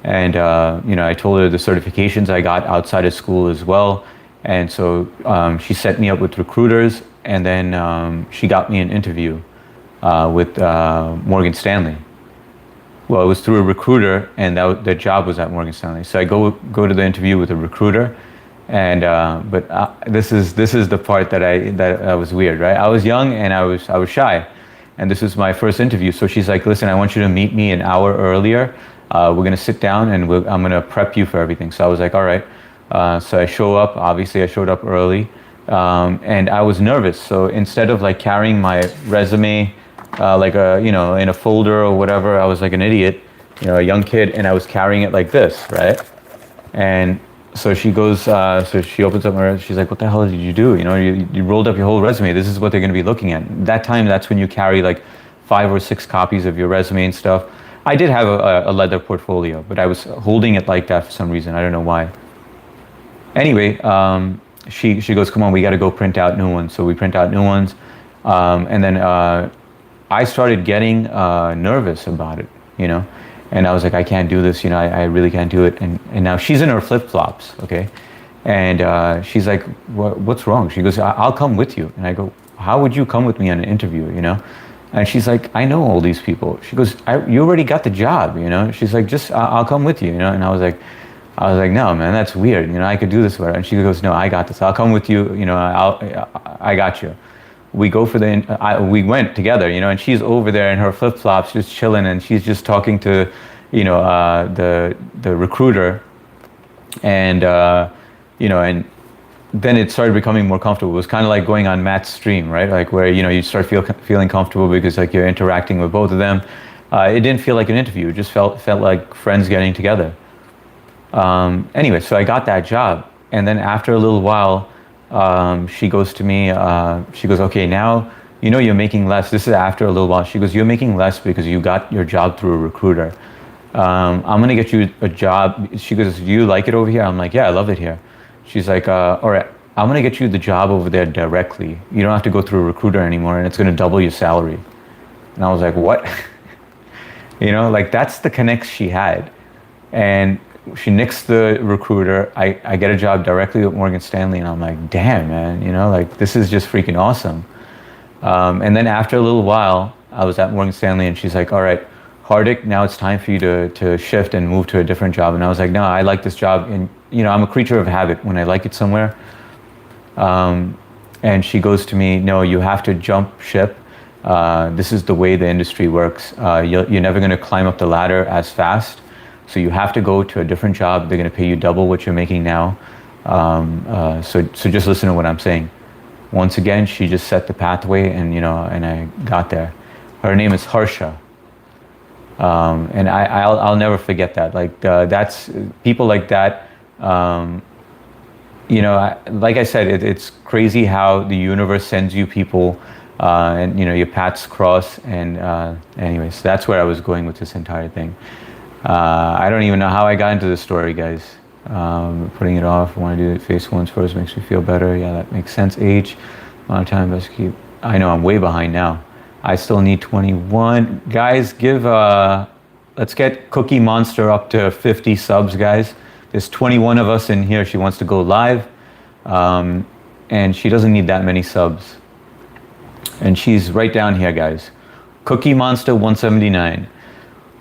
And I told her the certifications I got outside of school as well. And so she set me up with recruiters, and then she got me an interview with Morgan Stanley. Well, it was through a recruiter, and the job was at Morgan Stanley. So I go to the interview with a recruiter, and but this is the part that was weird, right? I was young and I was shy, and this was my first interview. So she's like, "Listen, I want you to meet me an hour earlier. We're gonna sit down, and I'm gonna prep you for everything." So I was like, "All right." So I show up. Obviously, I showed up early, and I was nervous. So instead of like carrying my resume in a folder or whatever, I was like an idiot, a young kid, and I was carrying it like this, right? And so she goes, so she opens up my resume. She's like, "What the hell did you do? You rolled up your whole resume. This is what they're going to be looking at." That time, that's when you carry like 5 or 6 copies of your resume and stuff. I did have a leather portfolio, but I was holding it like that for some reason. I don't know why. Anyway, she goes, "Come on, we got to go print out new ones." So we print out new ones, and then I started getting nervous about it, and I was like, "I can't do this, I really can't do it." And now she's in her flip-flops, okay? And she's like, "What's wrong?" She goes, "I'll come with you." And I go, "How would you come with me on an interview, And she's like, "I know all these people." She goes, "You already got the job, She's like, "Just, I'll come with you, And I was like, "No, man, that's weird. I could do this with her." And she goes, "No, I got this. I'll come with you. I got you." We go for we went together, and she's over there in her flip-flops just chilling, and she's just talking to, the recruiter, and and then it started becoming more comfortable. It was kind of like going on Matt's stream, right? Like where you start feeling comfortable because like you're interacting with both of them. It didn't feel like an interview. It just felt like friends getting together. Anyway, so I got that job, and then after a little while, she goes to me. She goes, "Okay, now you know you're making less." This is after a little while. She goes, "You're making less because you got your job through a recruiter. I'm gonna get you a job." She goes, "Do you like it over here?" I'm like, "Yeah, I love it here." She's like, "All right, I'm gonna get you the job over there directly. You don't have to go through a recruiter anymore, and it's gonna double your salary." And I was like, "What?" You know, like that's the connects she had, and she nixed the recruiter. I get a job directly with Morgan Stanley, and I'm like, damn, man, you know, like this is just freaking awesome. And then after a little while, I was at Morgan Stanley, and she's like, "All right, Hardik, now it's time for you to shift and move to a different job." And I was like, "No, I like this job, and you know, I'm a creature of habit. When I like it somewhere." And she goes to me, "No, you have to jump ship. This is the way the industry works. You're never going to climb up the ladder as fast. So you have to go to a different job. They're going to pay you double what you're making now. So just listen to what I'm saying." Once again, she just set the pathway, and you know, and I got there. Her name is Harsha, and I'll never forget that. Like that's people like that. You know, like I said, it's crazy how the universe sends you people, and you know, your paths cross. And anyways, that's where I was going with this entire thing. I don't even know how I got into this story, guys. Putting it off. I want to do it face once first. Makes me feel better. Yeah, that makes sense. Age, amount of time best keep. I know I'm way behind now. I still need 21. Guys, let's get Cookie Monster up to 50 subs, guys. There's 21 of us in here. She wants to go live, and she doesn't need that many subs. And she's right down here, guys. Cookie Monster 179.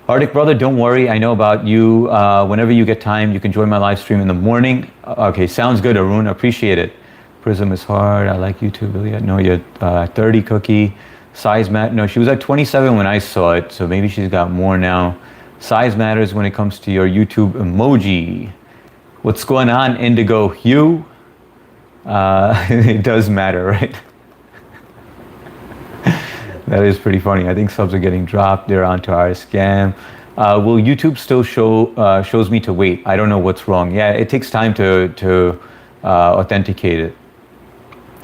Hardik brother, don't worry. I know about you. Whenever you get time, you can join my live stream in the morning. Okay, sounds good, Arun. Appreciate it. Prism is hard. I like you too, Billy. No, you're 30 Cookie. Size matter. No, she was at 27 when I saw it, so maybe she's got more now. Size matters when it comes to your YouTube emoji. What's going on, Indigo Hue? It does matter, right? That is pretty funny. I think subs are getting dropped. They're onto our scam. Will YouTube still shows me to wait? I don't know what's wrong. Yeah, it takes time to authenticate it.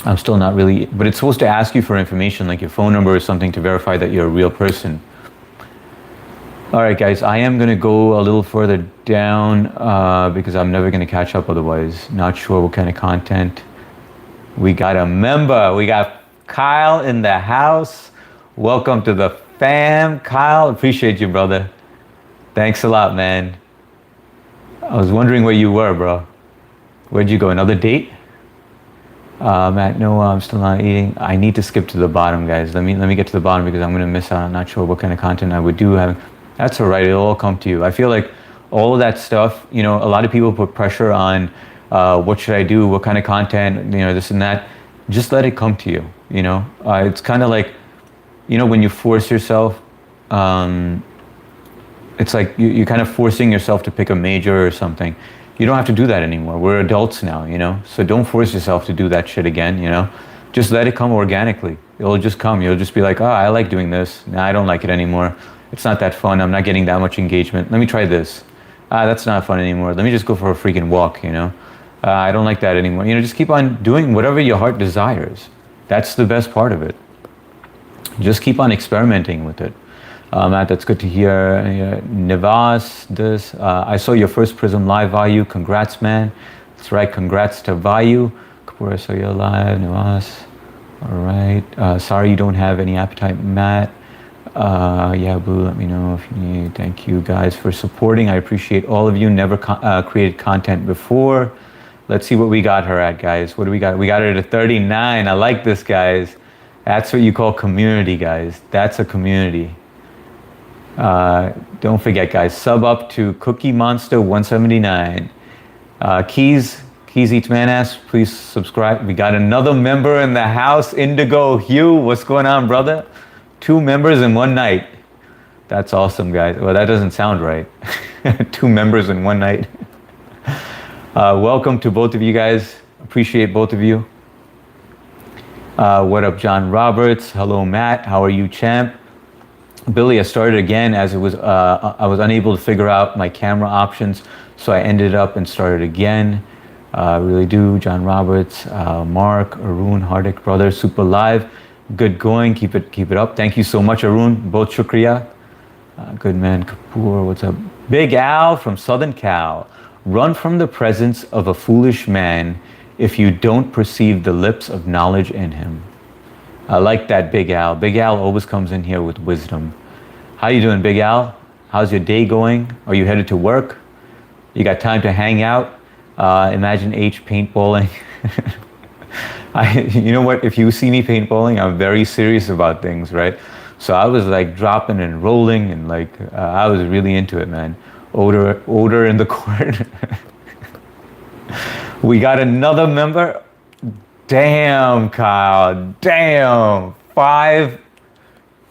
I'm still not really, but it's supposed to ask you for information like your phone number or something to verify that you're a real person. All right, guys, I am gonna go a little further down because I'm never gonna catch up otherwise. Not sure what kind of content. We got a member. We got Kyle in the house. Welcome to the fam, Kyle. Appreciate you, brother. Thanks a lot, man. I was wondering where you were, bro. Where'd you go? Another date? Matt, no, I'm still not eating. I need to skip to the bottom, guys. Let me get to the bottom because I'm gonna miss out. I'm not sure what kind of content I would do. That's all right. It'll all come to you. I feel like all of that stuff. You know, a lot of people put pressure on. What should I do? What kind of content? You know, this and that. Just let it come to you. You know, it's kind of like, you know, when you force yourself, it's like you're kind of forcing yourself to pick a major or something. You don't have to do that anymore. We're adults now, you know? So don't force yourself to do that shit again, you know? Just let it come organically. It'll just come. You'll just be like, oh, I like doing this. Nah, I don't like it anymore. It's not that fun. I'm not getting that much engagement. Let me try this. That's not fun anymore. Let me just go for a freaking walk, you know? I don't like that anymore. You know, just keep on doing whatever your heart desires. That's the best part of it. Just keep on experimenting with it. Matt, that's good to hear. Nivas, I saw your first Prism live, Vayu. Congrats, man. That's right. Congrats to Vayu. Kapoor, I saw you live. Nivas. All right. Sorry you don't have any appetite, Matt. Yeah, Boo, let me know if you need. Thank you guys for supporting. I appreciate all of you. Never created content before. Let's see what we got her at, guys. What do we got? We got her at 39. I like this, guys. That's what you call community, guys. That's a community. Don't forget, guys, sub up to Cookie Monster 179. Keys Eats Man Ass, please subscribe. We got another member in the house, Indigo Hugh. What's going on, brother? 2 members in one night. That's awesome, guys. Well, that doesn't sound right. 2 members in one night. Welcome to both of you guys. Appreciate both of you. What up, John Roberts? Hello, Matt. How are you, champ? Billy, I started again as it was, I was unable to figure out my camera options, so I ended up and started again. Really do. John Roberts, Mark, Arun, Hardik, brother, super live. Good going. Keep it up. Thank you so much, Arun. Both shukriya. Good man, Kapoor. What's up? Big Al from Southern Cal. Run from the presence of a foolish man if you don't perceive the lips of knowledge in him. I like that, Big Al. Big Al always comes in here with wisdom. How you doing, Big Al? How's your day going? Are you headed to work? You got time to hang out? Imagine H paintballing. You know what? If you see me paintballing, I'm very serious about things, right? So I was like dropping and rolling, and like I was really into it, man. Odor in the court. We got another member. Damn, Kyle. Damn. 5.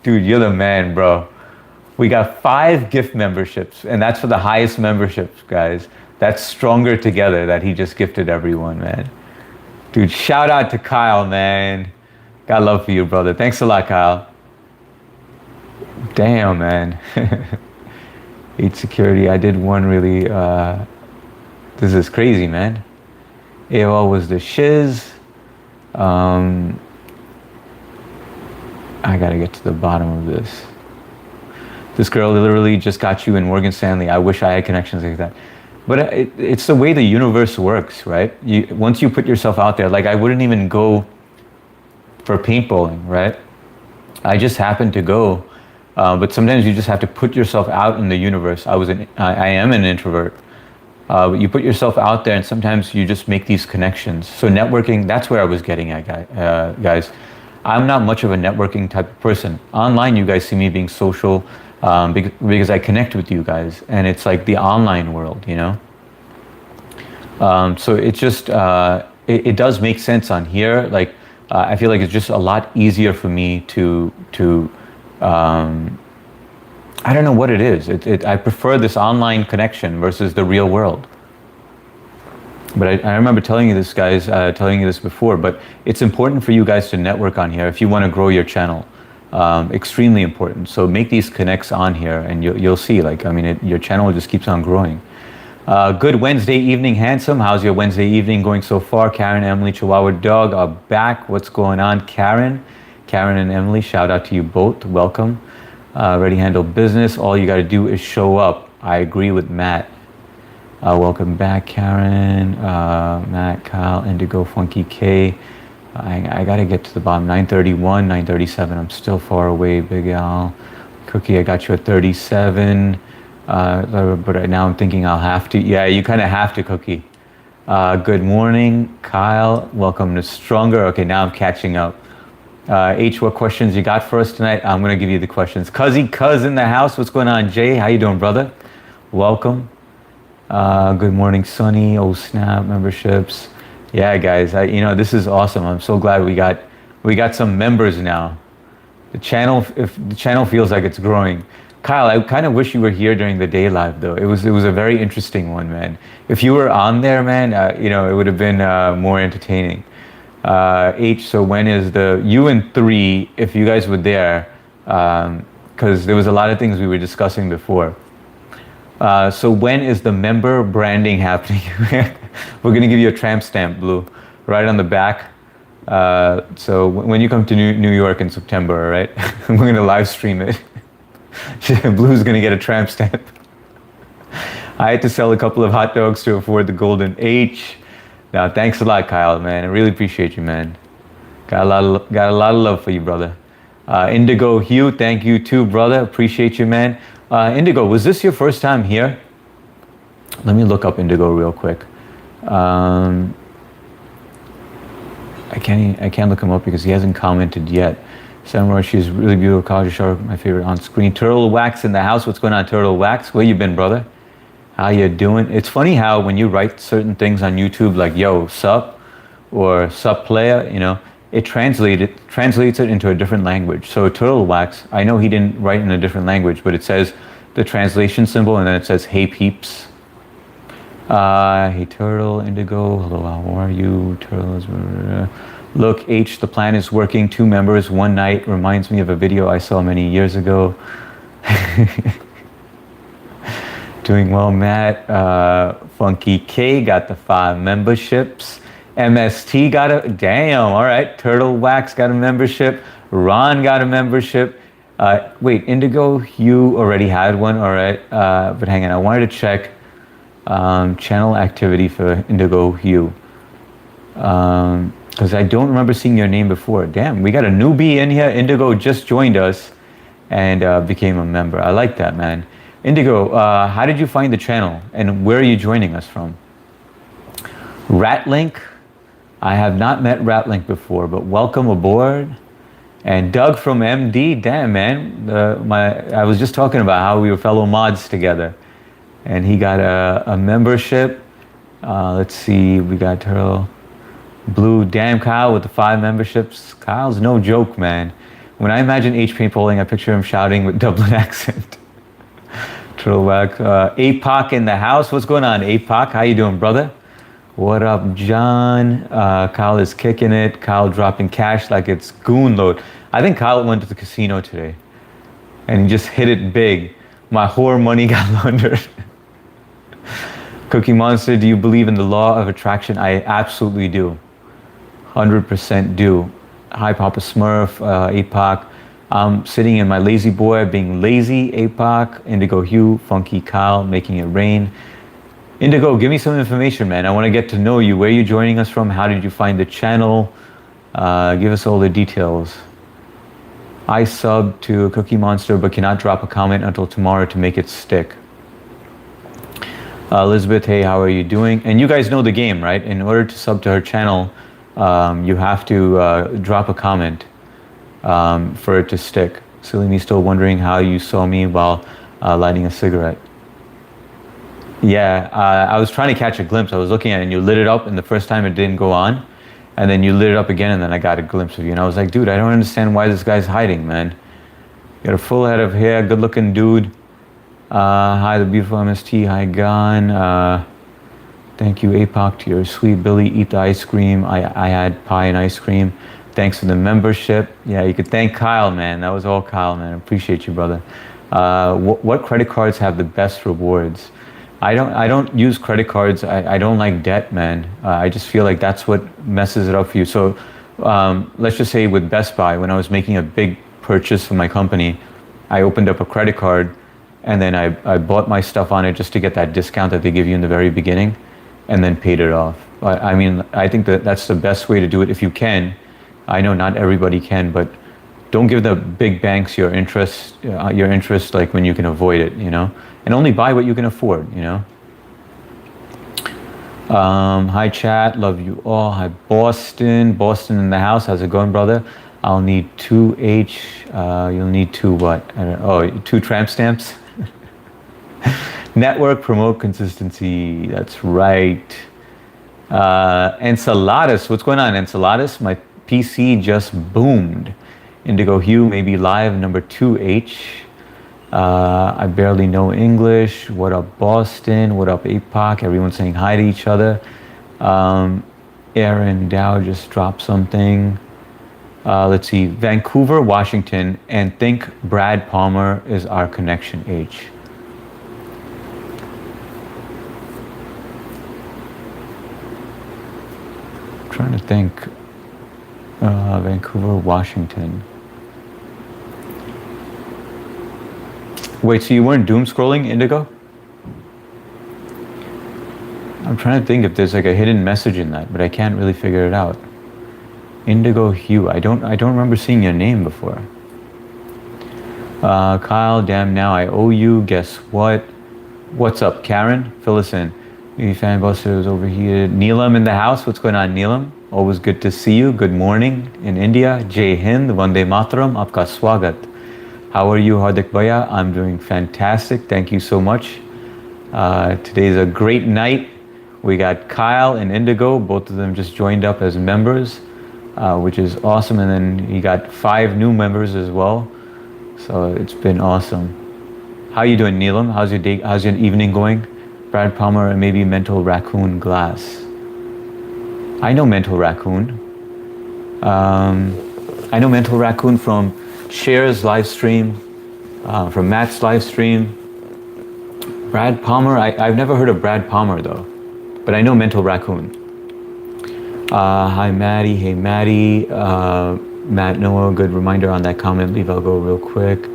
Dude, you're the man, bro. We got 5 gift memberships, and that's for the highest memberships, guys. That's Stronger Together that he just gifted everyone, man. Dude, shout out to Kyle, man. Got love for you, brother. Thanks a lot, Kyle. Damn, man. HSecurity, I did one really, this is crazy, man. AOL was the shiz. I gotta get to the bottom of this. This girl literally just got you in Morgan Stanley. I wish I had connections like that. But it's the way the universe works, right? Once you put yourself out there, like I wouldn't even go for paintballing, right? I just happened to go. But sometimes you just have to put yourself out in the universe. I am an introvert. But you put yourself out there, and sometimes you just make these connections. So networking, that's where I was getting at, guys. I'm not much of a networking type of person. Online, you guys see me being social because I connect with you guys, and it's like the online world, you know? So it's just, it does make sense on here. Like, I feel like it's just a lot easier for me to I don't know what it is. I prefer this online connection versus the real world. But I remember telling you this, guys, telling you this before, but it's important for you guys to network on here if you want to grow your channel. Extremely important. So make these connects on here, and you'll see, like, I mean, your channel just keeps on growing. Good Wednesday evening, handsome. How's your Wednesday evening going so far? Karen, Emily, Chihuahua Dog are back. What's going on, Karen? Karen and Emily, shout out to you both. Welcome. Ready Handle Business. All you got to do is show up. I agree with Matt. Welcome back, Karen, Matt, Kyle, Indigo, Funky K. I got to get to the bottom. 931, 937. I'm still far away, Big Al. Cookie, I got you at 37. But right now I'm thinking I'll have to. Yeah, you kind of have to, Cookie. Good morning, Kyle. Welcome to Stronger. Okay, now I'm catching up. H, what questions you got for us tonight? I'm going to give you the questions. Cuz in the house. What's going on, Jay? How you doing, brother? Welcome. Good morning, Sunny. Oh, snap, memberships. Yeah, guys, this is awesome. I'm so glad we got some members now. The channel feels like it's growing. Kyle, I kind of wish you were here during the day live, though. It was a very interesting one, man. If you were on there, man, it would have been more entertaining. H, so when is you and 3, if you guys were there, because there was a lot of things we were discussing before. So when is the member branding happening? We're going to give you a tramp stamp, Blue, right on the back. So when you come to New York in September, all right? We're going to live stream it. Blue's going to get a tramp stamp. I had to sell a couple of hot dogs to afford the golden H. Now, thanks a lot, Kyle, man. I really appreciate you, man. Got a lot of love for you, brother. Indigo Hugh, thank you too, brother. Appreciate you, man. Indigo, was this your first time here? Let me look up Indigo real quick. I can't look him up because he hasn't commented yet. Samurai, she's really beautiful. College Shark, my favorite on screen. Turtle Wax in the house. What's going on, Turtle Wax? Where you been, brother? How you doing? It's funny how when you write certain things on YouTube, like "yo, sup" or "sup player," it translates it into a different language. So Turtle Wax, I know he didn't write in a different language, but it says the translation symbol, and then it says "Hey peeps." Hey Turtle, Indigo, hello, how are you? Turtles. Look, H, the plan is working. 2 members, one night. Reminds me of a video I saw many years ago. Doing well, Matt. Funky K got the 5 memberships. MST got a, damn, all right. Turtle Wax got a membership. Ron got a membership. Wait, Indigo, you already had one, all right. But hang on, I wanted to check channel activity for Indigo Hugh. Because I don't remember seeing your name before. Damn, we got a newbie in here. Indigo just joined us and became a member. I like that, man. Indigo, how did you find the channel and where are you joining us from? Ratlink, I have not met Ratlink before, but welcome aboard. And Doug from MD, damn, man. I was just talking about how we were fellow mods together. And he got a membership. Let's see, we got Turtle. Blue, damn, Kyle with the 5 memberships. Kyle's no joke, man. When I imagine H paintballing, I picture him shouting with Dublin accent. Turtleback. APOC in the house. What's going on, APOC? How you doing, brother? What up, John? Kyle is kicking it. Kyle dropping cash like it's goon load. I think Kyle went to the casino today. And he just hit it big. My whore money got laundered. Cookie Monster, do you believe in the law of attraction? I absolutely do. 100% do. Hi, Papa Smurf, APOC. I'm sitting in my lazy boy, being lazy, APOC, Indigo Hugh, Funky Kyle, making it rain. Indigo, give me some information, man. I want to get to know you. Where are you joining us from? How did you find the channel? Give us all the details. I subbed to Cookie Monster, but cannot drop a comment until tomorrow to make it stick. Elizabeth, hey, how are you doing? And you guys know the game, right? In order to sub to her channel, you have to drop a comment for it to stick. Silly me still wondering how you saw me while lighting a cigarette. Yeah, I was trying to catch a glimpse. I was looking at it and you lit it up and the first time it didn't go on. And then you lit it up again and then I got a glimpse of you. And I was like, dude, I don't understand why this guy's hiding, man. You got a full head of hair, good looking dude. Hi, the beautiful MST. Hi, Gan. Thank you, APOC, to your sweet Billy. Eat the ice cream. I had pie and ice cream. Thanks for the membership. Yeah, you could thank Kyle, man. That was all Kyle, man. I appreciate you, brother. What credit cards have the best rewards? I don't use credit cards. I don't like debt, man. I just feel like that's what messes it up for you. So let's just say with Best Buy, when I was making a big purchase for my company, I opened up a credit card and then I bought my stuff on it just to get that discount that they give you in the very beginning and then paid it off. But I mean, I think that that's the best way to do it if you can. I know not everybody can, but don't give the big banks your interest like when you can avoid it, you know, and only buy what you can afford, you know. Hi chat, love you all. Hi Boston in the house. How's it going, brother? I'll need 2 H. You'll need 2 what? I don't know. Oh, 2 tramp stamps. Network, promote consistency. That's right. Enceladus, what's going on, Enceladus? My PC just boomed. Indigo Hugh, maybe live, number 2H. I barely know English. What up, Boston? What up, APOC? Everyone's saying hi to each other. Aaron Dow just dropped something. Let's see, Vancouver, Washington, and think Brad Palmer is our connection, H. Trying to think. Vancouver, Washington. Wait, so you weren't doom scrolling, Indigo? I'm trying to think if there's like a hidden message in that, but I can't really figure it out. Indigo Hugh. I don't remember seeing your name before. Kyle, damn, now I owe you. Guess what? What's up, Karen? Fill us in. Maybe Fanbuster is overheated. Neelam in the house. What's going on, Neelam? Always good to see you. Good morning in India. Jai Hind, Vande Mataram, Aapka Swagat. How are you, Hardik Bhaiya? I'm doing fantastic. Thank you so much. Today's a great night. We got Kyle and Indigo. Both of them just joined up as members, which is awesome. And then you got 5 new members as well. So it's been awesome. How you doing, Neelam? How's your day? How's your evening going? Brad Palmer and maybe Mental Raccoon Glass. I know Mental Raccoon. I know Mental Raccoon from Cher's live stream, from Matt's live stream. Brad Palmer, I've never heard of Brad Palmer though, but I know Mental Raccoon. Hi Maddie, hey Maddie, Matt Noah, good reminder on that comment. Leave, I'll go real quick.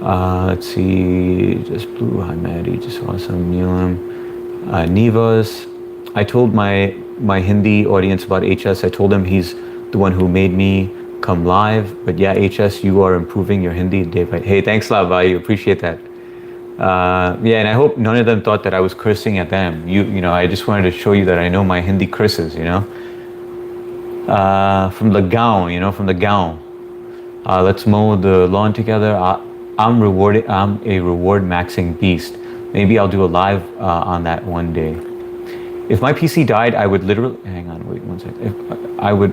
Let's see, just blue, hi Maddie, just awesome, Neelam. Nivas, I told my Hindi audience about HS. I told him he's the one who made me come live. But yeah, HS, you are improving your Hindi day by day. Hey, thanks a lot, Vayu. Appreciate that. Yeah, and I hope none of them thought that I was cursing at them. You know, I just wanted to show you that I know my Hindi curses, you know. From the Gaon, you know, from the Gaon. Let's mow the lawn together. I'm a reward maxing beast. Maybe I'll do a live on that one day. If my PC died, I would literally, hang on, wait one second.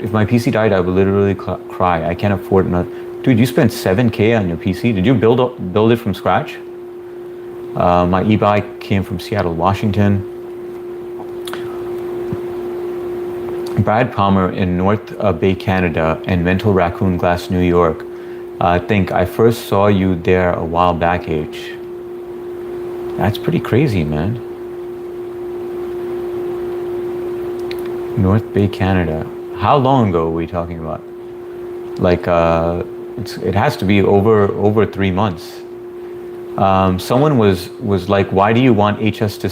If my PC died, I would literally cry. I can't afford another. Dude, you spent 7K on your PC. Did you build it from scratch? My e-bike came from Seattle, Washington. Brad Palmer in North Bay, Canada, and Mental Raccoon Glass, New York. I think I first saw you there a while back, H. That's pretty crazy, man. North Bay, Canada. How long ago are we talking about? Like, it has to be over 3 months. Someone was like, why do you want HS to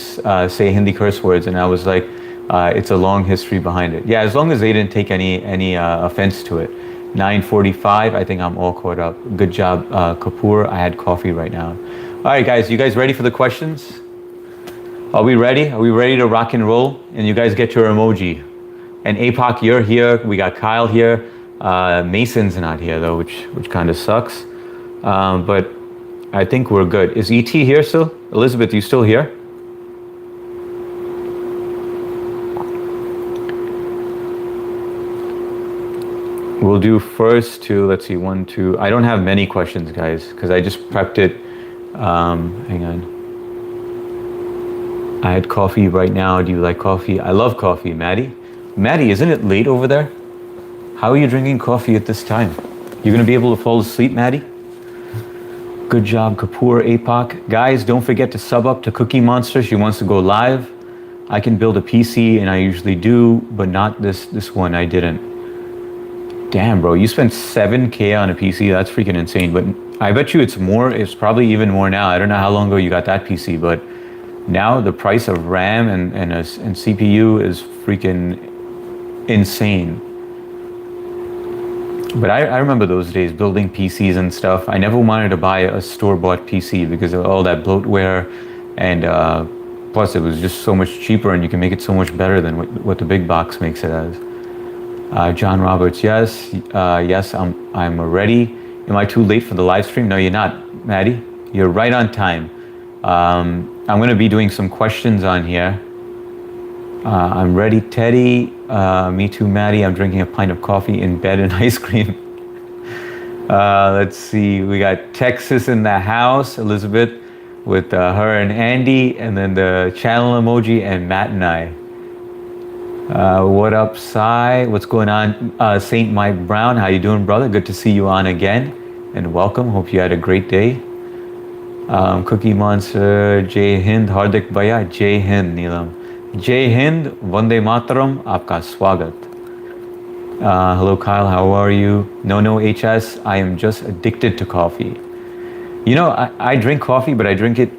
say Hindi curse words? And I was like, it's a long history behind it. Yeah, as long as they didn't take any offense to it. 9:45, I think I'm all caught up. Good job, Kapoor. I had coffee right now. All right, guys, you guys ready for the questions? Are we ready? Are we ready to rock and roll? And you guys get your emoji. And APOC, you're here. We got Kyle here. Mason's not here though, which kind of sucks. But I think we're good. Is ET here still? Elizabeth, you still here? We'll do first to, let's see, 1, 2. I don't have many questions, guys, because I just prepped it. Hang on. I had coffee right now. Do you like coffee? I love coffee, Maddie. Maddie, isn't it late over there? How are you drinking coffee at this time? You're gonna be able to fall asleep, Maddie? Good job, Kapoor, APOC. Guys, don't forget to sub up to Cookie Monster. She wants to go live. I can build a PC, and I usually do, but not this one, I didn't. Damn, bro, you spent 7K on a PC. That's freaking insane. But I bet you it's more. It's probably even more now. I don't know how long ago you got that PC, but now the price of RAM and CPU is freaking insane. But I remember those days building PCs and stuff. I never wanted to buy a store-bought PC because of all that bloatware, and plus it was just so much cheaper, and you can make it so much better than what the big box makes it as. John Roberts, yes, yes, I'm ready. Am I too late for the live stream? No, you're not, Maddie. You're right on time. I'm going to be doing some questions on here. I'm ready, Teddy. Me too, Maddie. I'm drinking a pint of coffee in bed and ice cream. Let's see. We got Texas in the house, Elizabeth, with her and Andy, and then the channel emoji, and Matt and I. What up, Sai? What's going on? Saint Mike Brown, how you doing, brother? Good to see you on again, and welcome. Hope you had a great day. Cookie Monster, Jai Hind, Hardik Bhaiya, Jai Hind, Neelam. Jai Hind, Vande Mataram, aapka swagat. Hello, Kyle, how are you? No, HS, I am just addicted to coffee. You know, I drink coffee, but I drink it,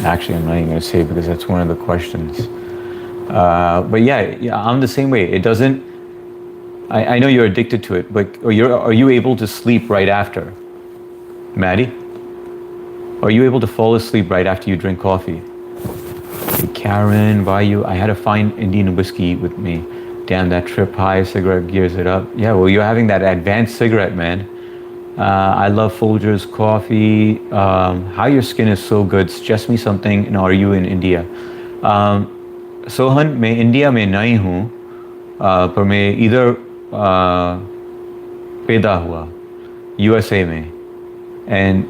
actually, I'm not even going to say because that's one of the questions. But yeah, I'm the same way. It doesn't, I know you're addicted to it, but are you able to sleep right after? Maddie? Are you able to fall asleep right after you drink coffee? Hey, Karen, Vayu, I had a fine Indian whiskey with me. Damn, that trip high cigarette gears it up. Yeah, well, you're having that advanced cigarette, man. I love Folgers coffee. How your skin is so good. Suggest me something. And are you in India? Sohan मैं India में नहीं हूँ पर मैं इधर पैदा हुआ USA में and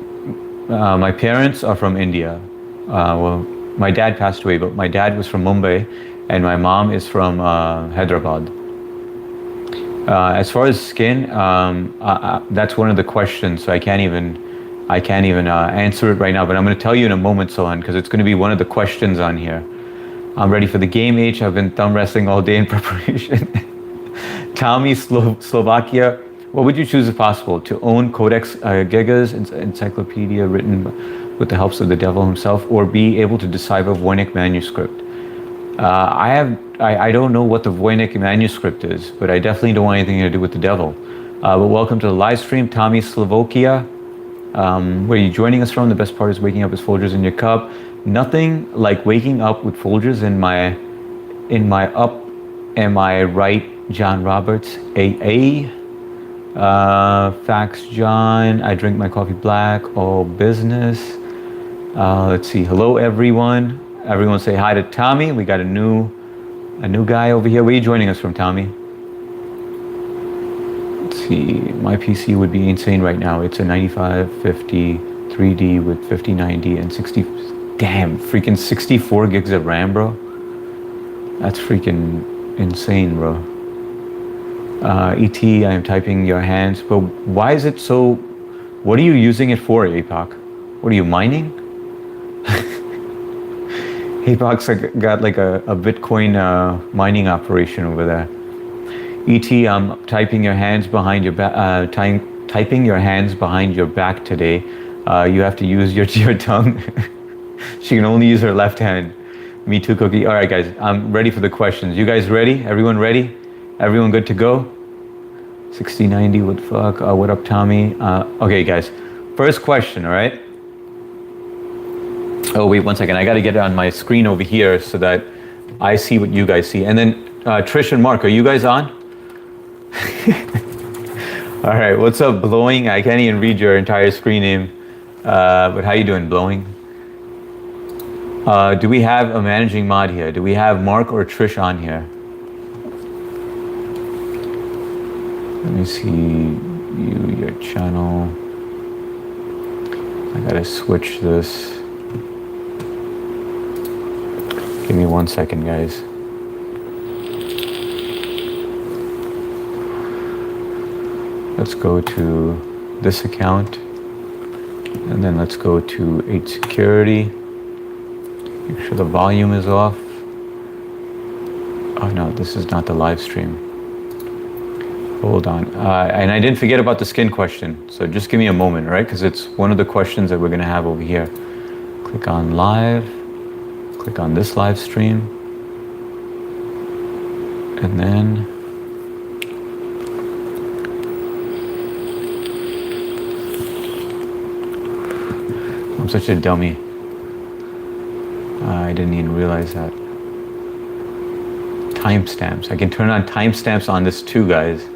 my parents are from India. Well, my dad passed away, but my dad was from Mumbai and my mom is from Hyderabad. As far as skin, that's one of the questions, so I can't even answer it right now. But I'm going to tell you in a moment, Sohan, because it's going to be one of the questions on here. I'm ready for the game. H. I've been thumb wrestling all day in preparation. Tommy, Slovakia. What would you choose if possible? To own Codex Gigas, encyclopedia written with the helps of the devil himself, or be able to decipher Voynich manuscript? I don't know what the Voynich manuscript is, but I definitely don't want anything to do with the devil. But welcome to the live stream, Tommy, Slovakia. Where are you joining us from? The best part is waking up with Folgers in your cup. Nothing like waking up with Folgers in my up. Am I right, John Roberts? AA. Facts, John. I drink my coffee black. All business. Let's see. Hello, everyone. Everyone say hi to Tommy. We got a new guy over here. Where are you joining us from, Tommy? Let's see. My PC would be insane right now. It's a 9550 3D with 5090 and 60. Damn, freaking 64 gigs of RAM, bro. That's freaking insane, bro. ET, I am typing your hands. But why is it so? What are you using it for, APOC? What are you mining? APOC's got like a Bitcoin mining operation over there. ET, I'm typing your hands behind your back. Typing your hands behind your back today. You have to use your tongue. She can only use her left hand. Me too, Cookie. All right, guys, I'm ready for the questions. You guys ready? Everyone ready? Everyone good to go? 6090, what the fuck? What up, Tommy? Okay, guys. First question, all right? Oh, wait 1 second. I got to get it on my screen over here so that I see what you guys see. And then Trish and Mark, are you guys on? All right, what's up, Blowing? I can't even read your entire screen name. But how you doing, Blowing? Do we have a managing mod here? Do we have Mark or Trish on here? Let me see your channel. I gotta switch this. Give me 1 second, guys. Let's go to this account. And then let's go to HSecurity. Make sure the volume is off. Oh no, this is not the live stream. Hold on. And I didn't forget about the skin question. So just give me a moment, right? Because it's one of the questions that we're going to have over here. Click on live. Click on this live stream. And then I'm such a dummy. I didn't even realize that. Timestamps. I can turn on timestamps on this too, guys.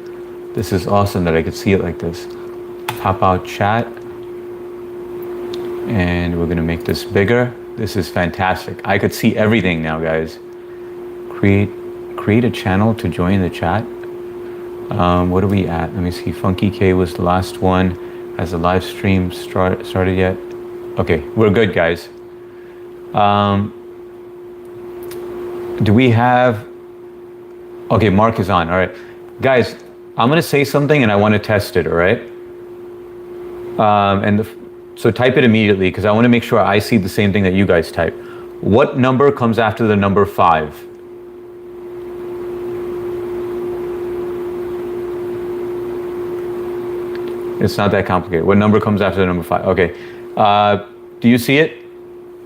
This is awesome that I could see it like this. Pop out chat. And we're gonna make this bigger. This is fantastic. I could see everything now, guys. Create a channel to join the chat. What are we at? Let me see. Funky K was the last one. Has the live stream started yet? Okay, we're good, guys. Do we have... Okay, Mark is on. All right. Guys, I'm going to say something and I want to test it, all right? So type it immediately because I want to make sure I see the same thing that you guys type. What number comes after the number 5? It's not that complicated. What number comes after the number 5? Okay. Do you see it?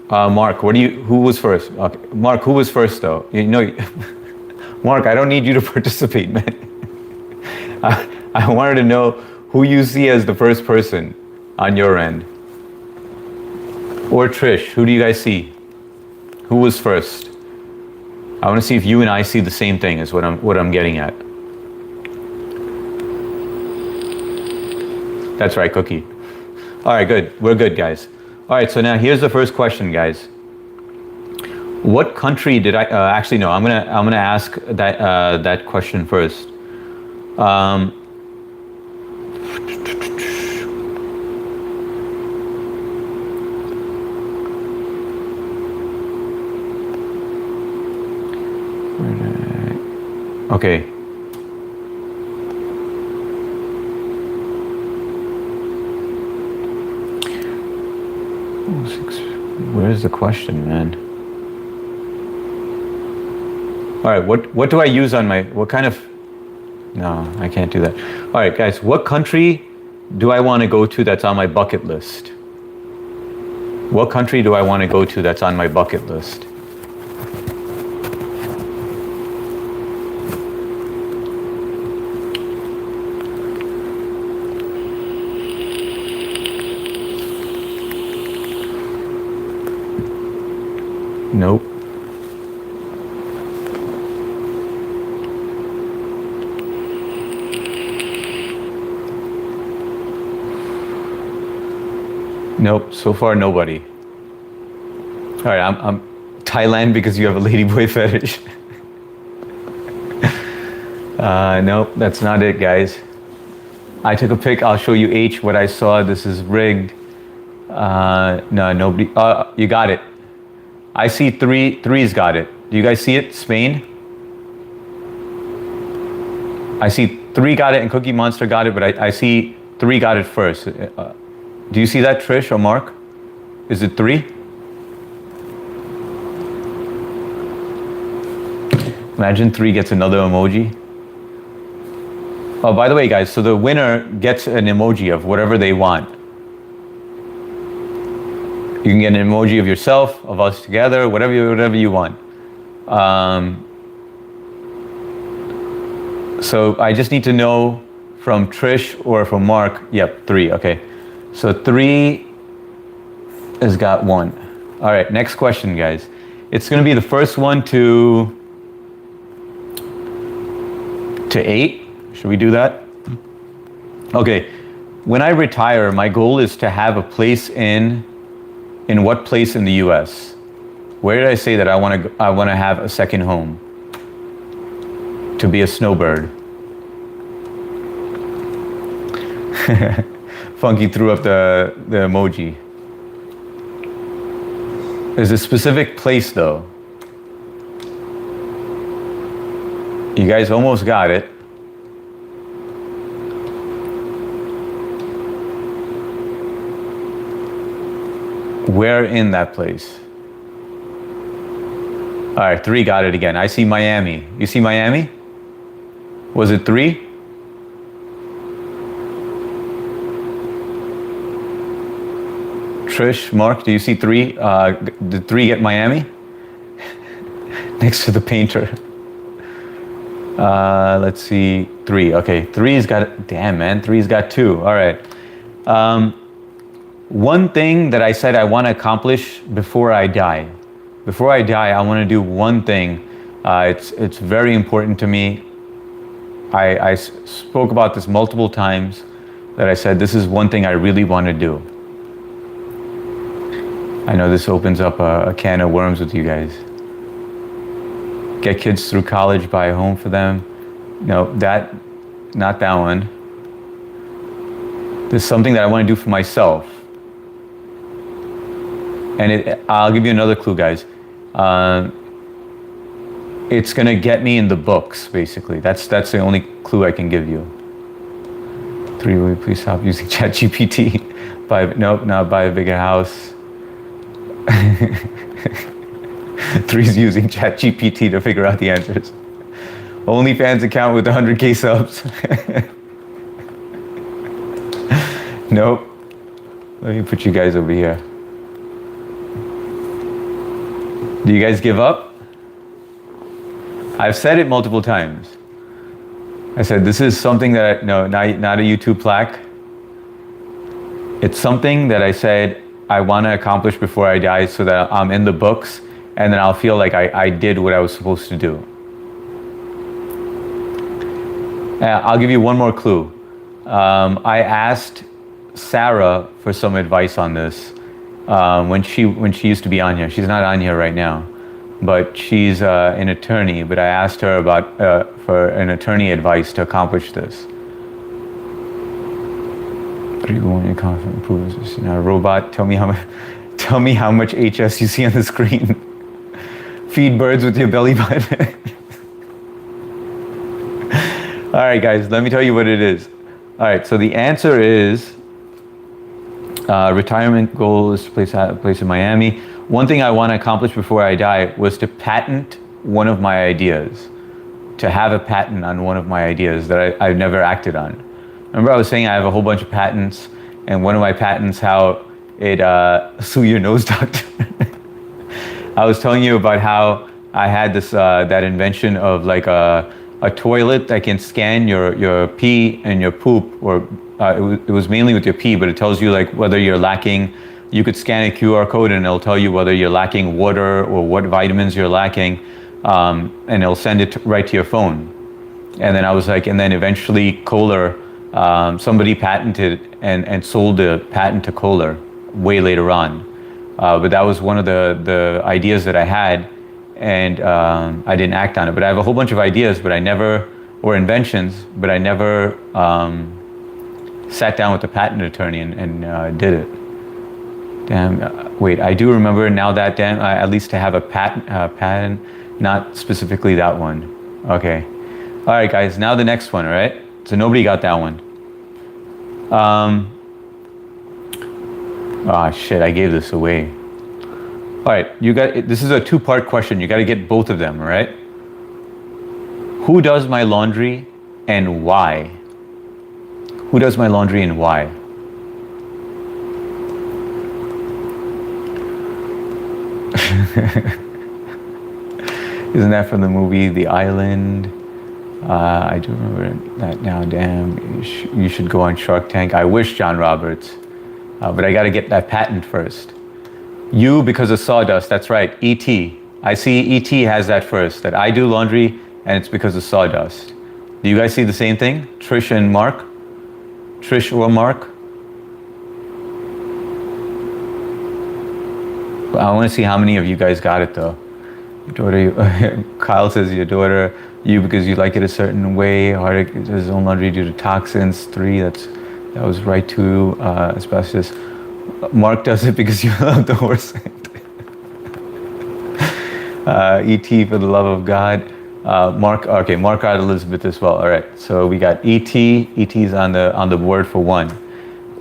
Mark, who was first? Okay. Mark, who was first though? You know, Mark, I don't need you to participate, man. I wanted to know who you see as the first person on your end. Or Trish, who do you guys see? Who was first? I want to see if you and I see the same thing is what I'm getting at. That's right, Cookie. All right, good. We're good, guys. All right, so now here's the first question, guys. What country did I actually no? I'm gonna ask that question first. Okay. Where's the question, man? All right, what do I use on my, what kind of, no, I can't do that. All right, guys, what country do I want to go to that's on my bucket list? What country do I want to go to that's on my bucket list? Nope. Nope, so far nobody. All right, I'm Thailand because you have a ladyboy fetish. Nope, that's not it, guys. I took a pic. I'll show you H what I saw. This is rigged. No, nobody. You got it. I see three's got it. Do you guys see it? Spain. I see 3 got it and Cookie Monster got it, but I see 3 got it first. Do you see that, Trish or Mark? Is it 3? Imagine 3 gets another emoji. Oh, by the way, guys, so the winner gets an emoji of whatever they want. You can get an emoji of yourself, of us together, whatever you want. So I just need to know from Trish or from Mark. Yep, 3. Okay. So 3 has got 1. All right, next question, guys. It's going to be the first one to 8. Should we do that? Okay. When I retire, my goal is to have a place in what place in the US? Where did I say that I want to have a second home? To be a snowbird. Funky threw up the emoji. There's a specific place though. You guys almost got it. Where in that place? All right, 3 got it again. I see Miami. You see Miami? Was it 3? Trish, Mark, do you see 3? Did 3 get Miami? Next to the painter. Let's see, 3. Okay, 3's got it. Damn, man, 3's got 2. All right. One thing that I said I want to accomplish before I die. Before I die, I want to do one thing. It's very important to me. I spoke about this multiple times, that I said this is one thing I really want to do. I know this opens up a can of worms with you guys. Get kids through college, buy a home for them. No, not that one. This is something that I want to do for myself. And I'll give you another clue, guys. It's gonna get me in the books, basically. That's the only clue I can give you. 3, will you please stop using ChatGPT? Nope, not buy a bigger house. 3's using ChatGPT to figure out the answers. OnlyFans account with 100K subs. Nope. Let me put you guys over here. Do you guys give up? I've said it multiple times. I said this is something that not a YouTube plaque. It's something that I said I want to accomplish before I die so that I'm in the books and then I'll feel like I did what I was supposed to do. I'll give you one more clue. I asked Sarah for some advice on this when she used to be on here. She's not on here right now, but she's an attorney. But I asked her for an attorney advice to accomplish this. A robot. Tell me how much HS you see on the screen. Feed birds with your belly button. All right, guys. Let me tell you what it is. All right. So the answer is retirement goal is to place in Miami. One thing I want to accomplish before I die was to patent one of my ideas, to have a patent on one of my ideas that I've never acted on. Remember I was saying I have a whole bunch of patents, and one of my patents, how it, sue your nose doctor. I was telling you about how I had this, that invention of like a toilet that can scan your pee and your poop, or it was mainly with your pee, but it tells you like whether you're lacking. You could scan a QR code and it'll tell you whether you're lacking water or what vitamins you're lacking, and it'll send it right to your phone. And then I was like, and then eventually Kohler, somebody patented and sold the patent to Kohler way later on. But that was one of the ideas that I had, and I didn't act on it. But I have a whole bunch of ideas, but I never, or inventions, but I never sat down with the patent attorney and did it. Damn, wait, I do remember now that, damn, at least to have a patent, not specifically that one. Okay. All right, guys, now the next one, all right? So nobody got that one. Oh, shit, I gave this away. All right, this is a two-part question. You got to get both of them, all right? Who does my laundry and why? Who does my laundry and why? Isn't that from the movie The Island? I do remember that now. Damn, you should go on Shark Tank. I wish, John Roberts, but I got to get that patent first. You, because of sawdust. That's right. E.T. I see E.T. has that first. That I do laundry and it's because of sawdust. Do you guys see the same thing? Trish and Mark? Trish or Mark? I want to see how many of you guys got it though. Your daughter, Kyle says your daughter, you because you like it a certain way. Hardik does his own laundry due to toxins. 3, that was right too. Asbestos. Mark does it because you love the horse. E.T. for the love of God. Mark, okay, Mark got Elizabeth as well. All right, so we got E.T. E.T.'s on the board for 1.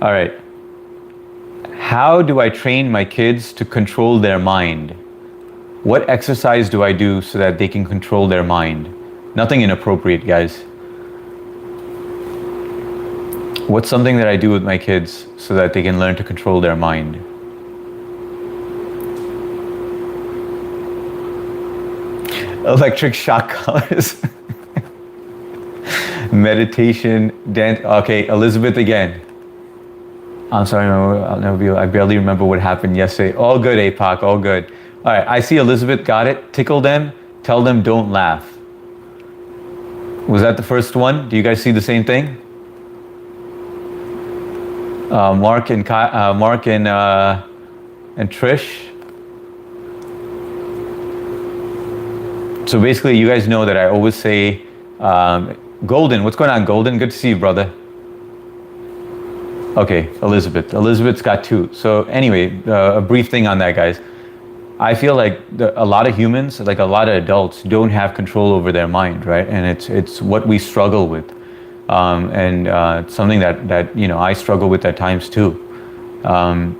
All right. How do I train my kids to control their mind? What exercise do I do so that they can control their mind? Nothing inappropriate, guys. What's something that I do with my kids so that they can learn to control their mind? Electric shock collars. Meditation, dance. Okay, Elizabeth again. I'm sorry, I'll never be. I barely remember what happened yesterday. All good, APOC, all good. All right, I see Elizabeth got it. Tickle them, tell them don't laugh. Was that the first one? Do you guys see the same thing? Mark and Trish. So basically, you guys know that I always say, Golden. What's going on, Golden? Good to see you, brother. Okay, Elizabeth. Elizabeth's got 2. So anyway, a brief thing on that, guys. I feel like a lot of humans, like a lot of adults, don't have control over their mind, right? And it's what we struggle with, and something that I struggle with at times too. Yeah,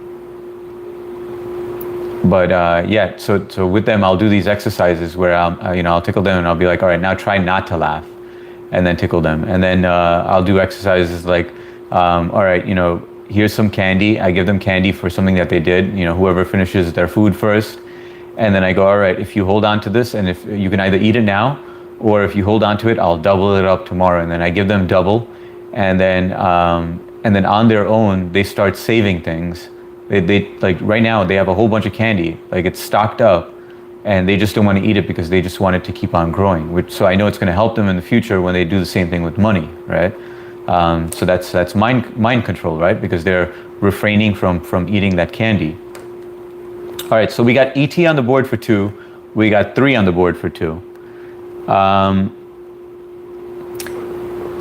so with them, I'll do these exercises where I'll tickle them and I'll be like, all right, now try not to laugh, and then tickle them, and then I'll do exercises like, all right, here's some candy. I give them candy for something that they did. Whoever finishes their food first. And then I go, all right, if you hold on to this, and if you can either eat it now, or if you hold on to it, I'll double it up tomorrow. And then I give them double, and then on their own, they start saving things. They like right now they have a whole bunch of candy, like it's stocked up, and they just don't want to eat it because they just want it to keep on growing. So I know it's going to help them in the future when they do the same thing with money, right? So that's mind control, right? Because they're refraining from eating that candy. All right, so we got E.T. on the board for 2. We got 3 on the board for 2.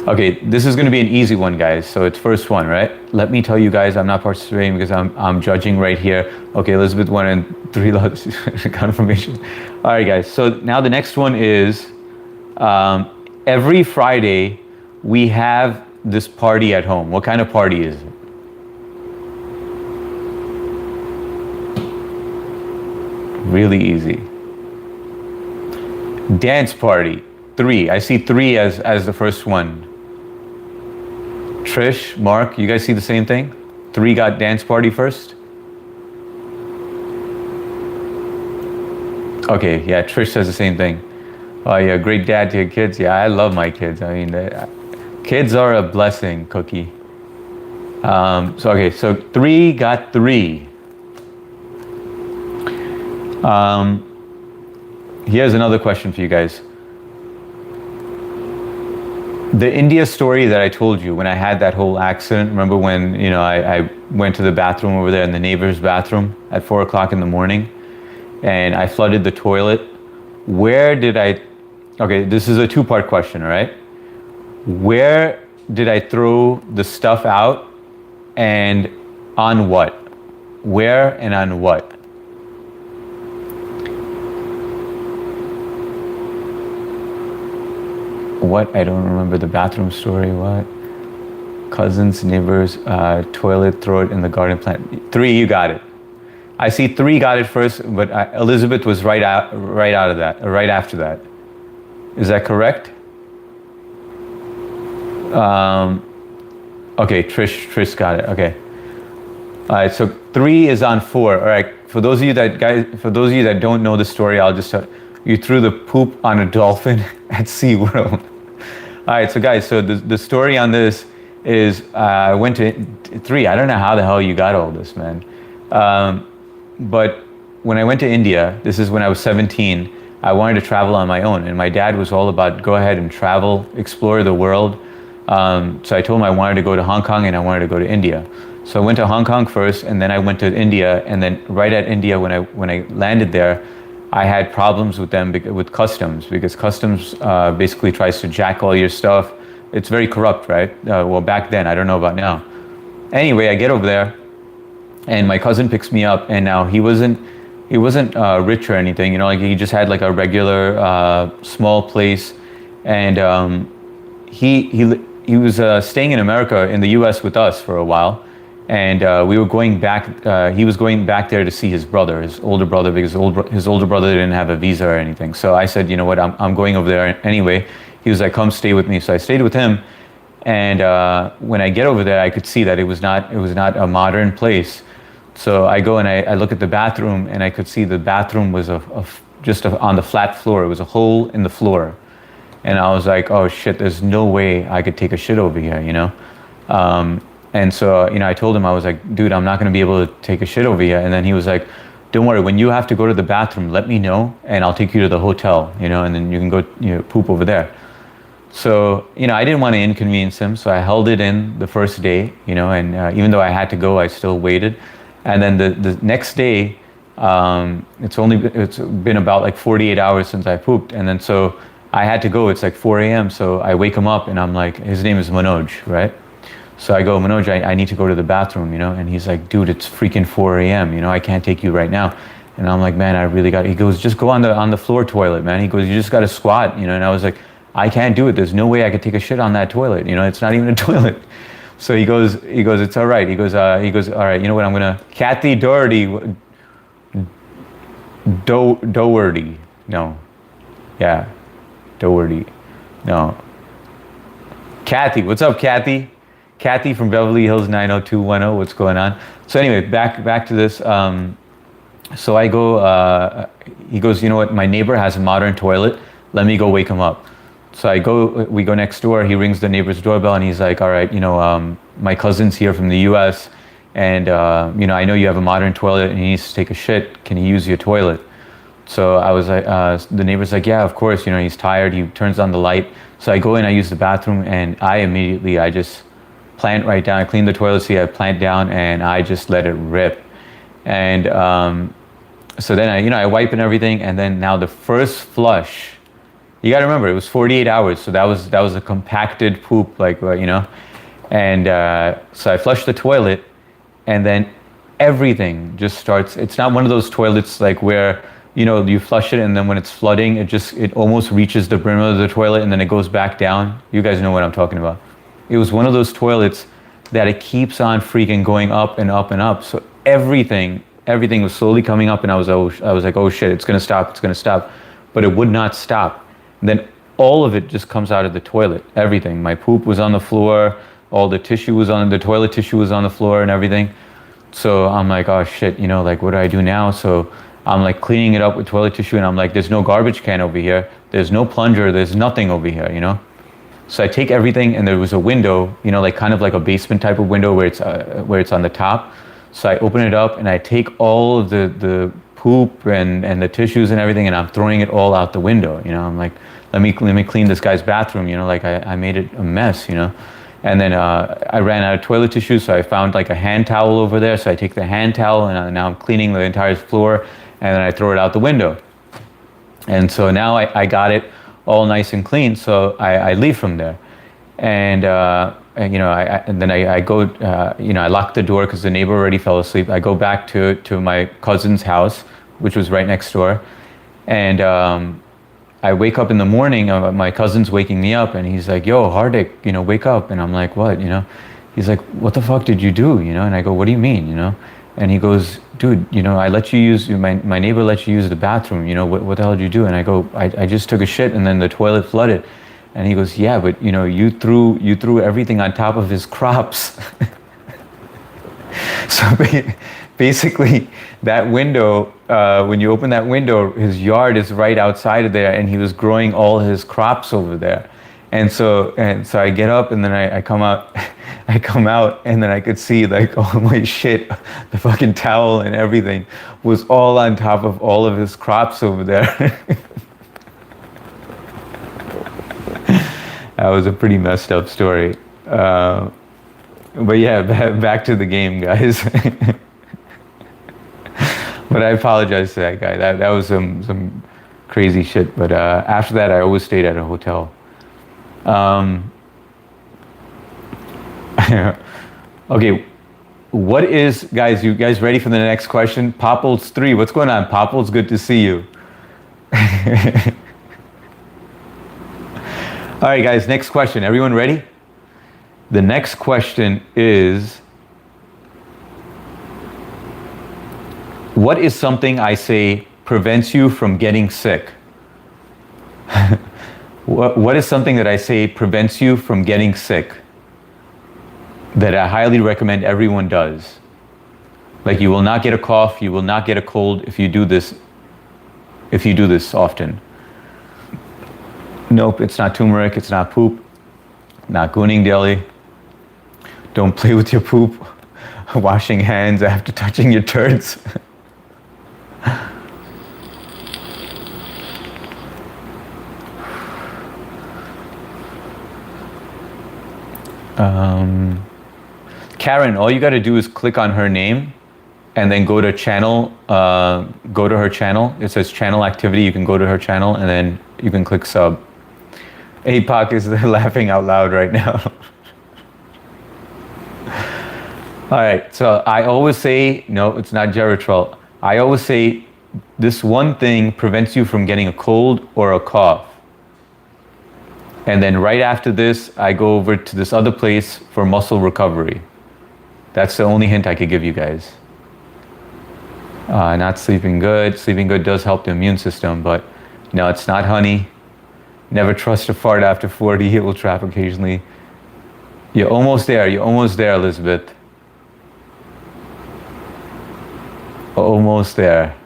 Okay, this is going to be an easy one, guys. So it's first one, right? Let me tell you guys, I'm not participating because I'm judging right here. Okay, Elizabeth 1 and 3 confirmation. All right, guys. So now the next one is every Friday we have this party at home. What kind of party is it? Really easy. Dance party. 3. I see 3 as the first one. Trish, Mark, you guys see the same thing? 3 got dance party first? Okay, yeah, Trish says the same thing. Oh, yeah, great dad to your kids. Yeah, I love my kids. I mean, kids are a blessing, Cookie. So 3 got 3. Here's another question for you guys. The India story that I told you when I had that whole accident, remember when, I went to the bathroom over there in the neighbor's bathroom at 4 o'clock in the morning and I flooded the toilet? Okay, this is a 2-part question, all right? Where did I throw the stuff out and on what? Where and on what? What? I don't remember the bathroom story. What? Cousins, neighbors, toilet, throw it in the garden plant. 3, you got it. I see 3 got it first, but Elizabeth was right after that. Is that correct? Okay, Trish got it. Okay. All right, so 3 is on 4. All right, for those of you that don't know the story, I'll just tell you threw the poop on a dolphin at SeaWorld. All right, so guys, so the story on this is I went to 3. I don't know how the hell you got all this, man. But when I went to India, this is when I was 17, I wanted to travel on my own. And my dad was all about go ahead and travel, explore the world. So I told him I wanted to go to Hong Kong and I wanted to go to India. So I went to Hong Kong first and then I went to India. And then right at India, when I landed there, I had problems with them with customs because customs basically tries to jack all your stuff. It's very corrupt, right? Well, back then, I don't know about now. Anyway, I get over there and my cousin picks me up and now he wasn't rich or anything, like he just had like a regular small place and he was staying in America, in the US with us for a while. And we were going back, he was going back there to see his brother, his older brother, because his older brother didn't have a visa or anything. So I said, you know what, I'm going over there anyway. He was like, come stay with me. So I stayed with him. And when I get over there, I could see that it was not a modern place. So I go and I look at the bathroom and I could see the bathroom was just on the flat floor. It was a hole in the floor. And I was like, oh shit, there's no way I could take a shit over here, And so, I told him, I was like, dude, I'm not going to be able to take a shit over here. And then he was like, don't worry, when you have to go to the bathroom, let me know and I'll take you to the hotel, and then you can go poop over there. So, I didn't want to inconvenience him. So I held it in the first day, and even though I had to go, I still waited. And then the next day, it's been about like 48 hours since I pooped. And then so I had to go. It's like 4 a.m. So I wake him up and I'm like, his name is Manoj, right? So I go, Manoj, I need to go to the bathroom, and he's like, dude, it's freaking 4 a.m. I can't take you right now. And I'm like, man, I really he goes, just go on the floor toilet, man. He goes, you just got to squat, and I was like, I can't do it. There's no way I could take a shit on that toilet. It's not even a toilet. So he goes, it's all right. He goes, all right, you know what? I'm going to, Kathy Doherty, Doherty. No. Yeah. Doherty. No. Kathy, what's up, Kathy? Kathy from Beverly Hills 90210, what's going on? So anyway, back to this. So I go, he goes, you know what, my neighbor has a modern toilet. Let me go wake him up. So we go next door, he rings the neighbor's doorbell and he's like, all right, my cousin's here from the US and, I know you have a modern toilet and he needs to take a shit. Can he use your toilet? So I was like, the neighbor's like, yeah, of course, he's tired. He turns on the light. So I go in, I use the bathroom and I just plant right down. I clean the toilet seat, I plant down and I just let it rip. And so then I wipe and everything. And then now the first flush, you got to remember, it was 48 hours. So that was a compacted poop, and so I flushed the toilet and then everything just starts. It's not one of those toilets like where, you flush it and then when it's flooding, it almost reaches the brim of the toilet and then it goes back down. You guys know what I'm talking about. It was one of those toilets that it keeps on freaking going up and up and up. So everything everything was slowly coming up, and I was like, oh shit, it's gonna stop, it's gonna stop, but it would not stop. And then all of it just comes out of the toilet. Everything. My poop was on the floor. All the tissue was on the toilet. Tissue was on the floor and everything. So I'm like, oh shit, like, what do I do now? So I'm like cleaning it up with toilet tissue, and I'm like, there's no garbage can over here. There's no plunger. There's nothing over here. So I take everything, and there was a window, like kind of like a basement type of window where it's on the top. So I open it up, and I take all of the poop and the tissues and everything, and I'm throwing it all out the window. I'm like, let me clean this guy's bathroom. Like I made it a mess. And then I ran out of toilet tissue, so I found like a hand towel over there. So I take the hand towel, and now I'm cleaning the entire floor, and then I throw it out the window. And so now I got it all nice and clean. So I leave from there, and then I go, I lock the door because the neighbor already fell asleep. I go back to my cousin's house, which was right next door, and I wake up in the morning. My cousin's waking me up, and he's like, "Yo, Hardik, wake up." And I'm like, "What?" He's like, "What the fuck did you do?" And I go, "What do you mean?" And he goes, "Dude, I let you use my neighbor let you use the bathroom. What the hell did you do?" And I go, I just took a shit, and then the toilet flooded." And he goes, "Yeah, but you threw everything on top of his crops." So basically, that window, when you open that window, his yard is right outside of there, and he was growing all his crops over there. And so I get up, and then I come out, and then I could see like all my shit, the fucking towel and everything was all on top of all of his crops over there. That was a pretty messed up story. But yeah, back to the game, guys. But I apologize to that guy. That was some crazy shit. But after that, I always stayed at a hotel. Okay, what is, guys, you guys ready for the next question? Popples 3, what's going on? Popples, good to see you. All right, guys, next question. Everyone ready? The next question is, what is something I say prevents you from getting sick? What is something that I say prevents you from getting sick that I highly recommend everyone does? Like, you will not get a cough, you will not get a cold if you do this often. Nope, it's not turmeric, it's not poop, not gooning daily. Don't play with your poop. Washing hands after touching your turds. Karen, all you got to do is click on her name and then go to channel, go to her channel. It says channel activity. You can go to her channel and then you can click sub. APOC is laughing out loud right now. All right, so I always say, no, it's not Geritol. I always say this one thing prevents you from getting a cold or a cough. And then right after this, I go over to this other place for muscle recovery. That's the only hint I could give you guys. Not sleeping good. Sleeping good does help the immune system, but no, it's not honey. Never trust a fart after 40. It will trap occasionally. You're almost there. You're almost there, Elizabeth. Almost there.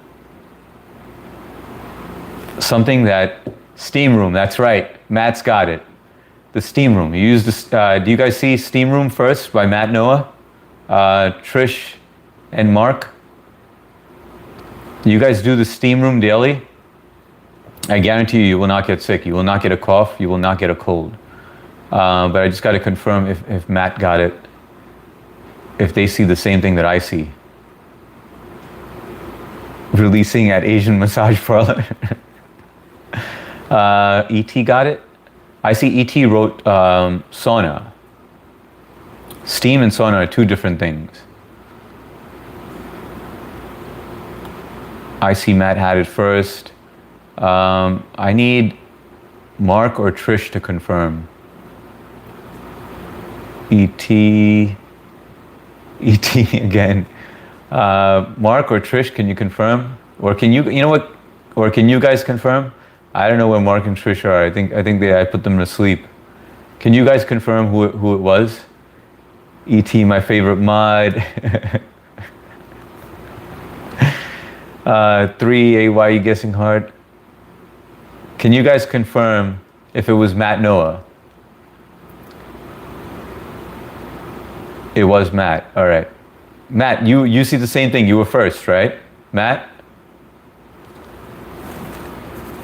Something that, steam room, that's right. Matt's got it. The steam room. You use this, do you guys see Steam Room First by Matt Noah? Trish and Mark? You guys do the steam room daily? I guarantee you will not get sick. You will not get a cough. You will not get a cold. But I just got to confirm if Matt got it, if they see the same thing that I see. Releasing at Asian massage parlor. E.T. got it? I see E.T. wrote sauna. Steam and sauna are two different things. I see Matt had it first. I need Mark or Trish to confirm. E.T. again. Mark or Trish, can you confirm? Or can you know what? Or can you guys confirm? I don't know where Mark and Trish are. I put them to sleep. Can you guys confirm who it was? E.T., my favorite mod. 3, why are you guessing hard? Can you guys confirm if it was Matt Noah? It was Matt. All right. Matt, you see the same thing. You were first, right? Matt?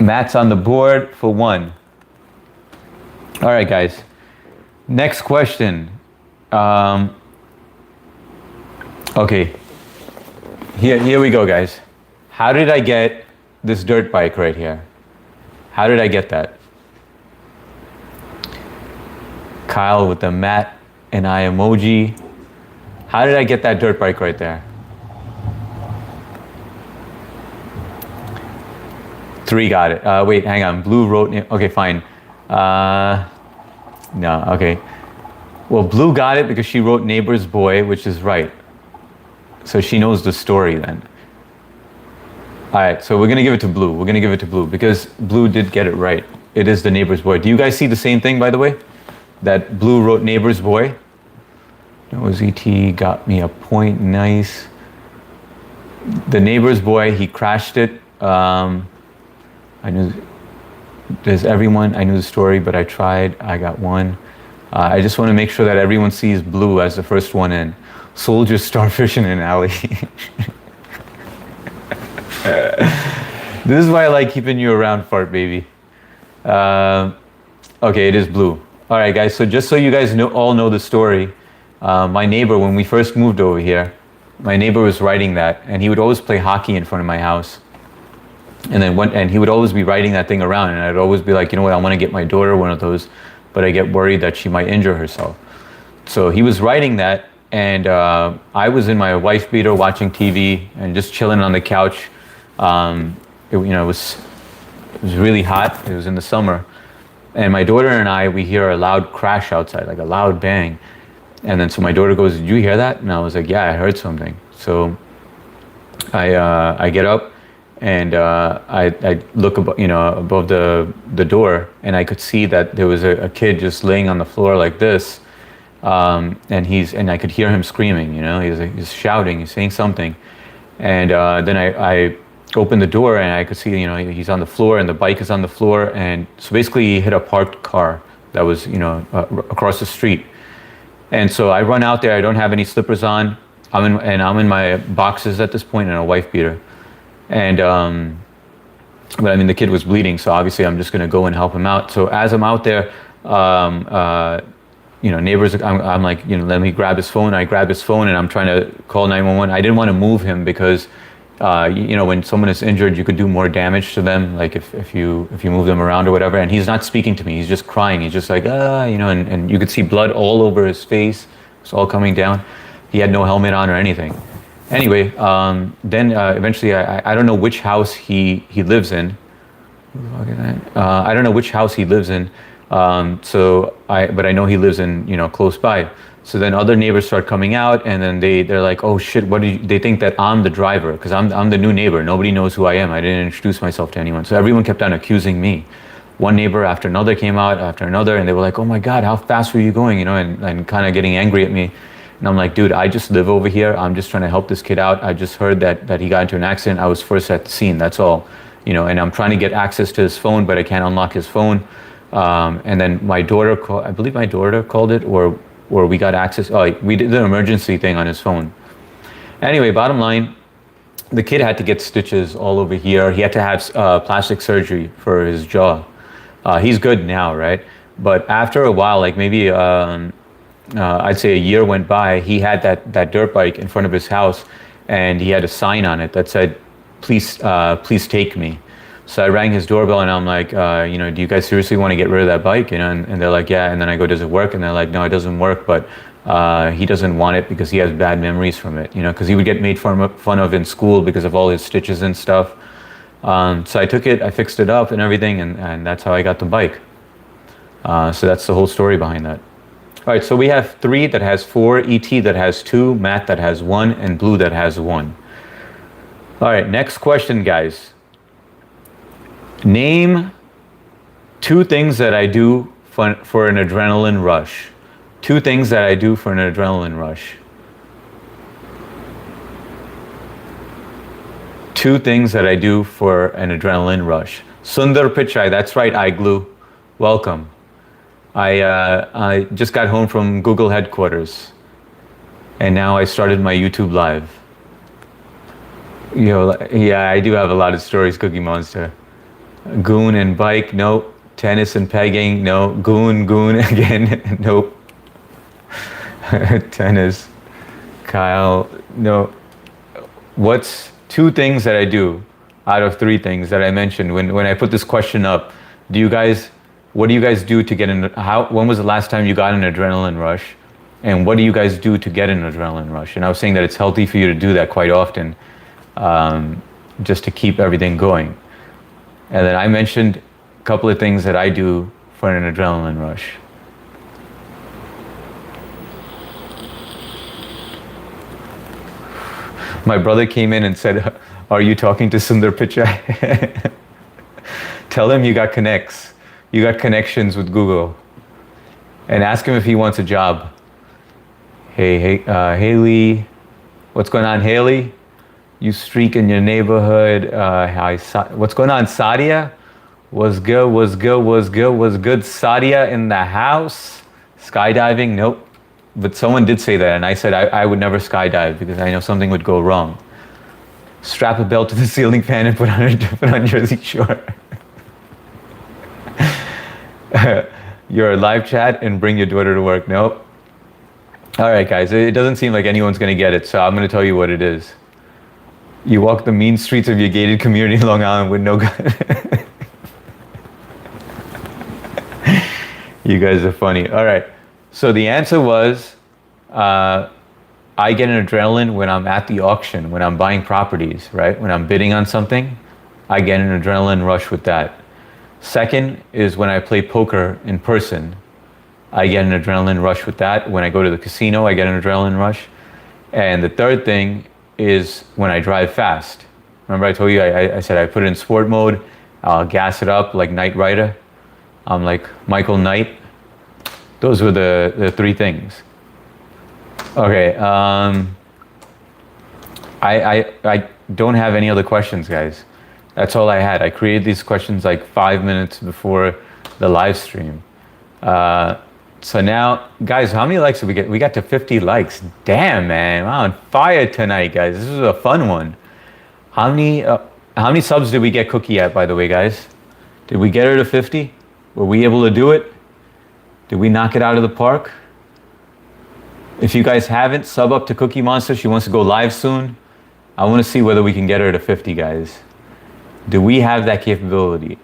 Matt's on the board for 1. All right, guys. Next question. Okay. Here we go, guys. How did I get this dirt bike right here? How did I get that? Kyle with the Matt and I emoji. How did I get that dirt bike right there? 3 got it. Wait, hang on. Blue wrote. Okay, fine. No, okay. Well, Blue got it because she wrote neighbor's boy, which is right. So she knows the story then. All right, so we're going to give it to Blue. We're going to give it to Blue because Blue did get it right. It is the neighbor's boy. Do you guys see the same thing, by the way? That Blue wrote neighbor's boy? That was ET, got me a point, nice. The neighbor's boy, he crashed it. I knew, there's everyone, I knew the story, but I tried, I got 1. I just want to make sure that everyone sees Blue as the first one in. Soldier starfish in an alley. This is why I like keeping you around, Fart Baby. Okay, it is Blue. All right, guys, so just so you guys all know the story, my neighbor, when we first moved over here, my neighbor was riding that, and he would always play hockey in front of my house. And he would always be riding that thing around, and I'd always be like, you know what, I want to get my daughter one of those, but I get worried that she might injure herself. So he was riding that, and I was in my wife beater watching TV and just chilling on the couch. It was really hot. It was in the summer, and my daughter and I, we hear a loud crash outside, like a loud bang. And then so my daughter goes, "Did you hear that?" And I was like, "Yeah, I heard something." So I get up and I look above the door, and I could see that there was a kid just laying on the floor like this, and I could hear him screaming. He's shouting, he's saying something, and then I opened the door and I could see he's on the floor and the bike is on the floor, and so basically he hit a parked car that was across the street. And so I run out there. I don't have any slippers on. I'm in my boxes at this point and a wife beater. And but I mean the kid was bleeding, so obviously I'm just gonna go and help him out. So as I'm out there, neighbors, I'm like, let me grab his phone. I grab his phone and I'm trying to call 911. I didn't want to move him because when someone is injured, you could do more damage to them, like if you move them around or whatever. And he's not speaking to me. He's just crying. He's just like, and you could see blood all over his face. It's all coming down. He had no helmet on or anything. Anyway, then eventually, I don't know which house he lives in. I don't know which house he lives in. But I know he lives in, close by. So then other neighbors start coming out, and then they're like, "Oh shit, they think that I'm the driver because I'm the new neighbor. Nobody knows who I am. I didn't introduce myself to anyone." So everyone kept on accusing me. One neighbor after another came out after another, and they were like, "Oh my God, how fast were you going?" And kind of getting angry at me. And I'm like, "Dude, I just live over here. I'm just trying to help this kid out. I just heard that he got into an accident. I was first at the scene. That's all. And I'm trying to get access to his phone, but I can't unlock his phone." And then my daughter, I believe my daughter called it, or we got access. We did the emergency thing on his phone. Anyway, bottom line, the kid had to get stitches all over here. He had to have plastic surgery for his jaw. He's good now, right? But after a while, like maybe I'd say a year went by, he had that dirt bike in front of his house, and he had a sign on it that said, please take me. So I rang his doorbell and I'm like, do you guys seriously want to get rid of that bike? And they're like, yeah. And then I go, does it work? And they're like, no, it doesn't work. But he doesn't want it because he has bad memories from it, because he would get made fun of in school because of all his stitches and stuff. So I took it, I fixed it up and everything. And that's how I got the bike. So that's the whole story behind that. All right, so we have 3 that has 4, ET that has 2, Matt that has 1, and Blue that has 1. All right, next question, guys. Name 2 things that I do for an adrenaline rush. 2 things that I do for an adrenaline rush. 2 things that I do for an adrenaline rush. Sundar Pichai, that's right, iGlue. Welcome. I just got home from Google headquarters, and now I started my YouTube live. Yeah, I do have a lot of stories, Cookie Monster. Goon and bike, nope. Tennis and pegging, no. Goon again, nope. Tennis, Kyle, no. What's 2 things that I do out of 3 things that I mentioned when I put this question up? What do you guys do to get when was the last time you got an adrenaline rush? And what do you guys do to get an adrenaline rush? And I was saying that it's healthy for you to do that quite often, just to keep everything going. And then I mentioned a couple of things that I do for an adrenaline rush. My brother came in and said, "Are you talking to Sundar Pichai?" Tell him you got connects. You got connections with Google. And ask him if he wants a job. Hey, Haley. What's going on, Haley? You streak in your neighborhood. What's going on, Sadia? Was good. Sadia in the house. Skydiving? Nope. But someone did say that, and I said I would never skydive because I know something would go wrong. Strap a belt to the ceiling fan and put on Jersey Shore. Your live chat and bring your daughter to work. Nope. All right, guys. It doesn't seem like anyone's going to get it, so I'm going to tell you what it is. You walk the mean streets of your gated community in Long Island with no gun. You guys are funny. All right. So the answer was, I get an adrenaline when I'm at the auction, when I'm buying properties, right? When I'm bidding on something, I get an adrenaline rush with that. Second is when I play poker in person, I get an adrenaline rush with that. When I go to the casino, I get an adrenaline rush. And the third thing is when I drive fast. Remember I told you, I said I put it in sport mode, I'll gas it up like Knight Rider. I'm like Michael Knight. Those were the 3 things. Okay, I don't have any other questions, guys. That's all I had. I created these questions like 5 minutes before the live stream. So now, guys, how many likes did we get? We got to 50 likes. Damn, man, we're on fire tonight, guys. This was a fun one. How many subs did we get Cookie at, by the way, guys? Did we get her to 50? Were we able to do it? Did we knock it out of the park? If you guys haven't, sub up to Cookie Monster. She wants to go live soon. I want to see whether we can get her to 50, guys. Do we have that capability?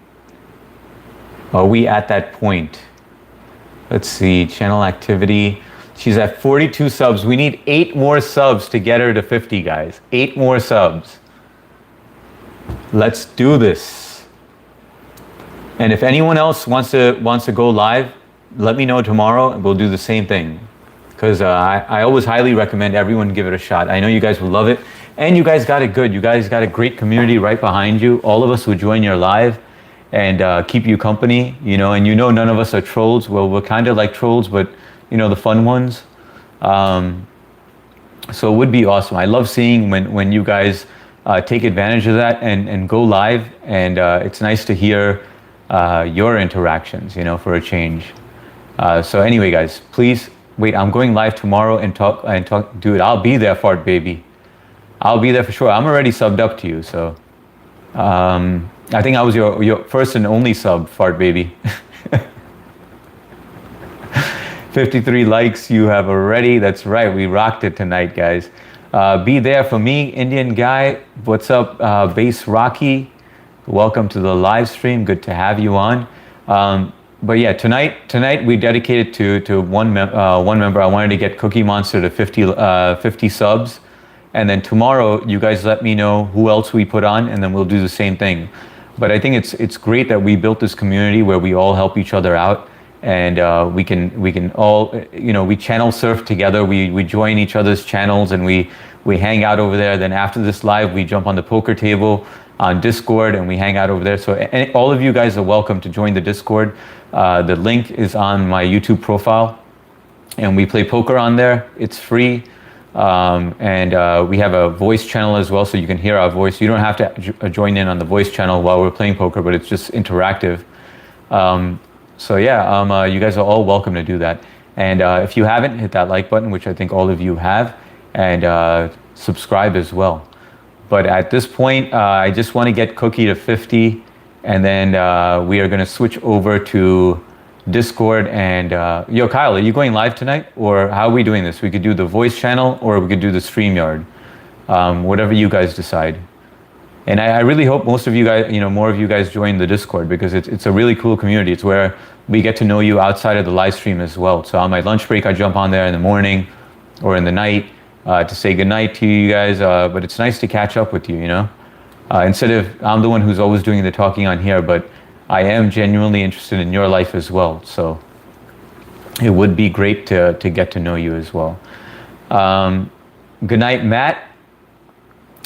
Are we at that point? Let's see, channel activity. She's at 42 subs. We need 8 more subs to get her to 50, guys. 8 more subs. Let's do this. And if anyone else wants to go live, let me know tomorrow and we'll do the same thing. Because I always highly recommend everyone give it a shot. I know you guys will love it. And you guys got it good. You guys got a great community right behind you. All of us who join your live and keep you company, and none of us are trolls. Well, we're kind of like trolls, but the fun ones. So it would be awesome. I love seeing when you guys take advantage of that and go live. And it's nice to hear your interactions, for a change. So anyway, guys, please wait. I'm going live tomorrow and talk. Dude, I'll be there, Fart Baby. I'll be there for sure. I'm already subbed up to you, so I think I was your first and only sub, Fart Baby. 53 likes you have already. That's right. We rocked it tonight, guys. Be there for me, Indian guy. What's up, Bass Rocky? Welcome to the live stream. Good to have you on. But yeah, tonight we dedicated to one member. I wanted to get Cookie Monster to 50 subs. And then tomorrow, you guys let me know who else we put on, and then we'll do the same thing. But I think it's great that we built this community where we all help each other out, and we can all, we channel surf together. We join each other's channels, and we hang out over there. Then after this live, we jump on the poker table on Discord, and we hang out over there. So all of you guys are welcome to join the Discord. The link is on my YouTube profile, and we play poker on there. It's free. And we have a voice channel as well, so you can hear our voice. You don't have to join in on the voice channel while we're playing poker, but it's just interactive. So yeah, you guys are all welcome to do that. And if you haven't, hit that like button, which I think all of you have, and subscribe as well. But at this point, I just want to get Cookie to 50, and then we are going to switch over to Discord. And yo, Kyle, are you going live tonight, or how are we doing this? We could do the voice channel, or we could do the StreamYard, whatever you guys decide. And I really hope most of you guys, more of you guys join the Discord, because it's a really cool community. It's where we get to know you outside of the live stream as well. So on my lunch break, I jump on there in the morning or in the night to say goodnight to you guys. But it's nice to catch up with you, instead of I'm the one who's always doing the talking on here, but I am genuinely interested in your life as well. So it would be great to get to know you as well. Good night, Matt.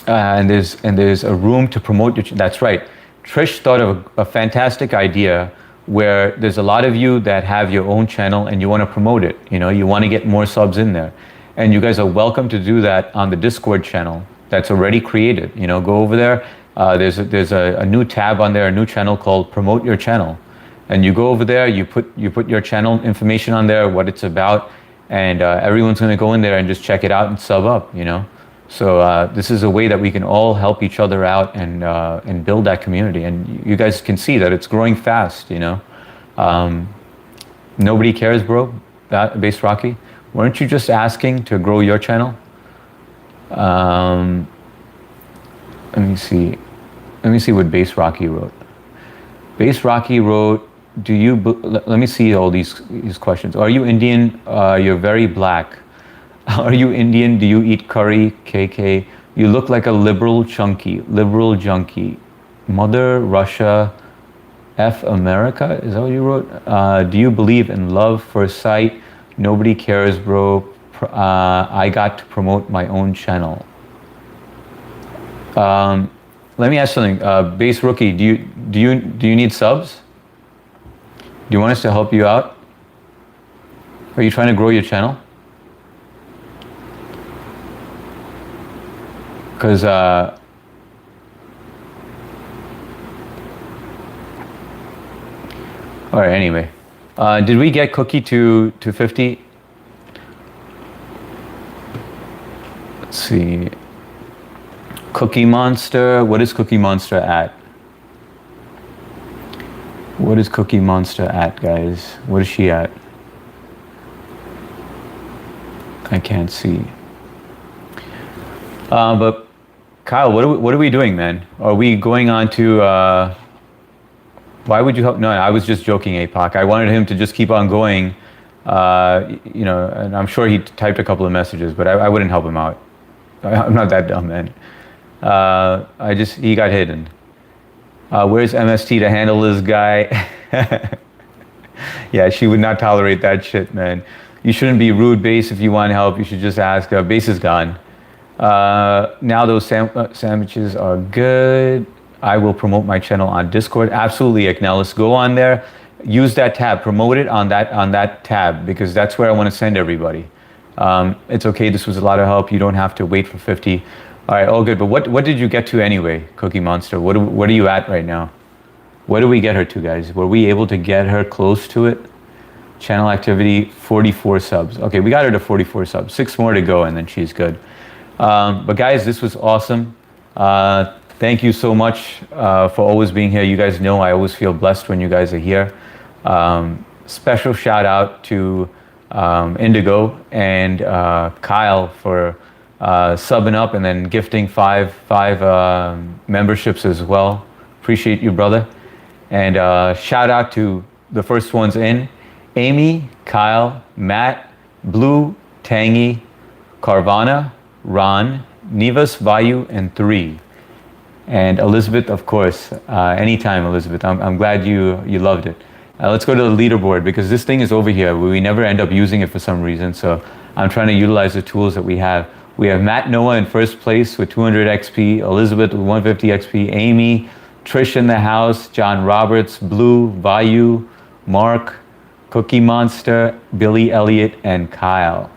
And there's a room to promote your. That's right. Trish thought of a fantastic idea where there's a lot of you that have your own channel and you want to promote it. You want to get more subs in there, and you guys are welcome to do that on the Discord channel that's already created. Go over there. There's a new tab on there, a new channel called Promote Your Channel, and you go over there. You put your channel information on there, what it's about, and everyone's going to go in there and just check it out and sub up. So this is a way that we can all help each other out and build that community. And you guys can see that it's growing fast. Nobody cares, bro. Base Rocky, weren't you just asking to grow your channel? Let me see. Let me see what Base Rocky wrote. Base Rocky wrote, let me see all these questions. Are you Indian? You're very black. Are you Indian? Do you eat curry? KK. You look like a liberal junkie. Mother Russia, F America. Is that what you wrote? Do you believe in love first sight? Nobody cares, bro. I got to promote my own channel. Let me ask something. Base Rookie, do you need subs? Do you want us to help you out? Are you trying to grow your channel? Because all right, anyway, did we get Cookie to 50? Let's see. Cookie Monster, what is Cookie Monster at? What is Cookie Monster at, guys? What is she at? I can't see. But Kyle, what are we doing, man? Are we going on to, why would you help? No, I was just joking, APOC. I wanted him to just keep on going, and I'm sure he typed a couple of messages, but I wouldn't help him out. I'm not that dumb, man. He got hidden. Where's MST to handle this guy? Yeah, she would not tolerate that shit, man. You shouldn't be rude, Base. If you want help, you should just ask. Base is gone. Now those sandwiches are good. I will promote my channel on Discord. Absolutely, Eknelis. Go on there. Use that tab. Promote it on that tab, because that's where I want to send everybody. It's okay. This was a lot of help. You don't have to wait for 50. All right, all good. But what did you get to anyway, Cookie Monster? What are you at right now? What do we get her to, guys? Were we able to get her close to it? Channel activity, 44 subs. Okay, we got her to 44 subs. 6 more to go, and then she's good. But guys, this was awesome. Thank you so much for always being here. You guys know I always feel blessed when you guys are here. Special shout out to Indigo and Kyle for subbing up and then gifting five memberships as well. Appreciate you, brother. And shout out to the first ones in: Amy, Kyle, Matt, Blue, Tangy, Carvana, Ron, Nivas, Vayu, and 3. And Elizabeth, of course. Anytime, Elizabeth. I'm glad you loved it. Let's go to the leaderboard because this thing is over here. We never end up using it for some reason. So I'm trying to utilize the tools that we have. We have Matt Noah in first place with 200 XP, Elizabeth with 150 XP, Amy, Trish in the house, John Roberts, Blue, Vayu, Mark, Cookie Monster, Billy Elliott, and Kyle.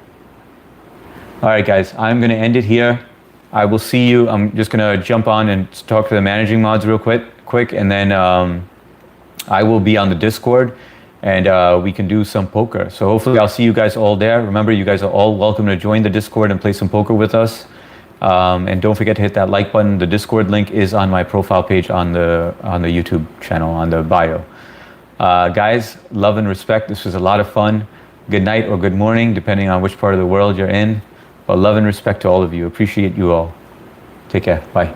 All right, guys, I'm going to end it here. I will see you. I'm just going to jump on and talk to the managing mods real quick, and then I will be on the Discord, and we can do some poker. So hopefully I'll see you guys all there. Remember, you guys are all welcome to join the Discord and play some poker with us. And don't forget to hit that like button. The Discord link is on my profile page on the YouTube channel, on the bio. Guys, love and respect. This was a lot of fun. Good night or good morning, depending on which part of the world you're in. But love and respect to all of you. Appreciate you all. Take care. Bye.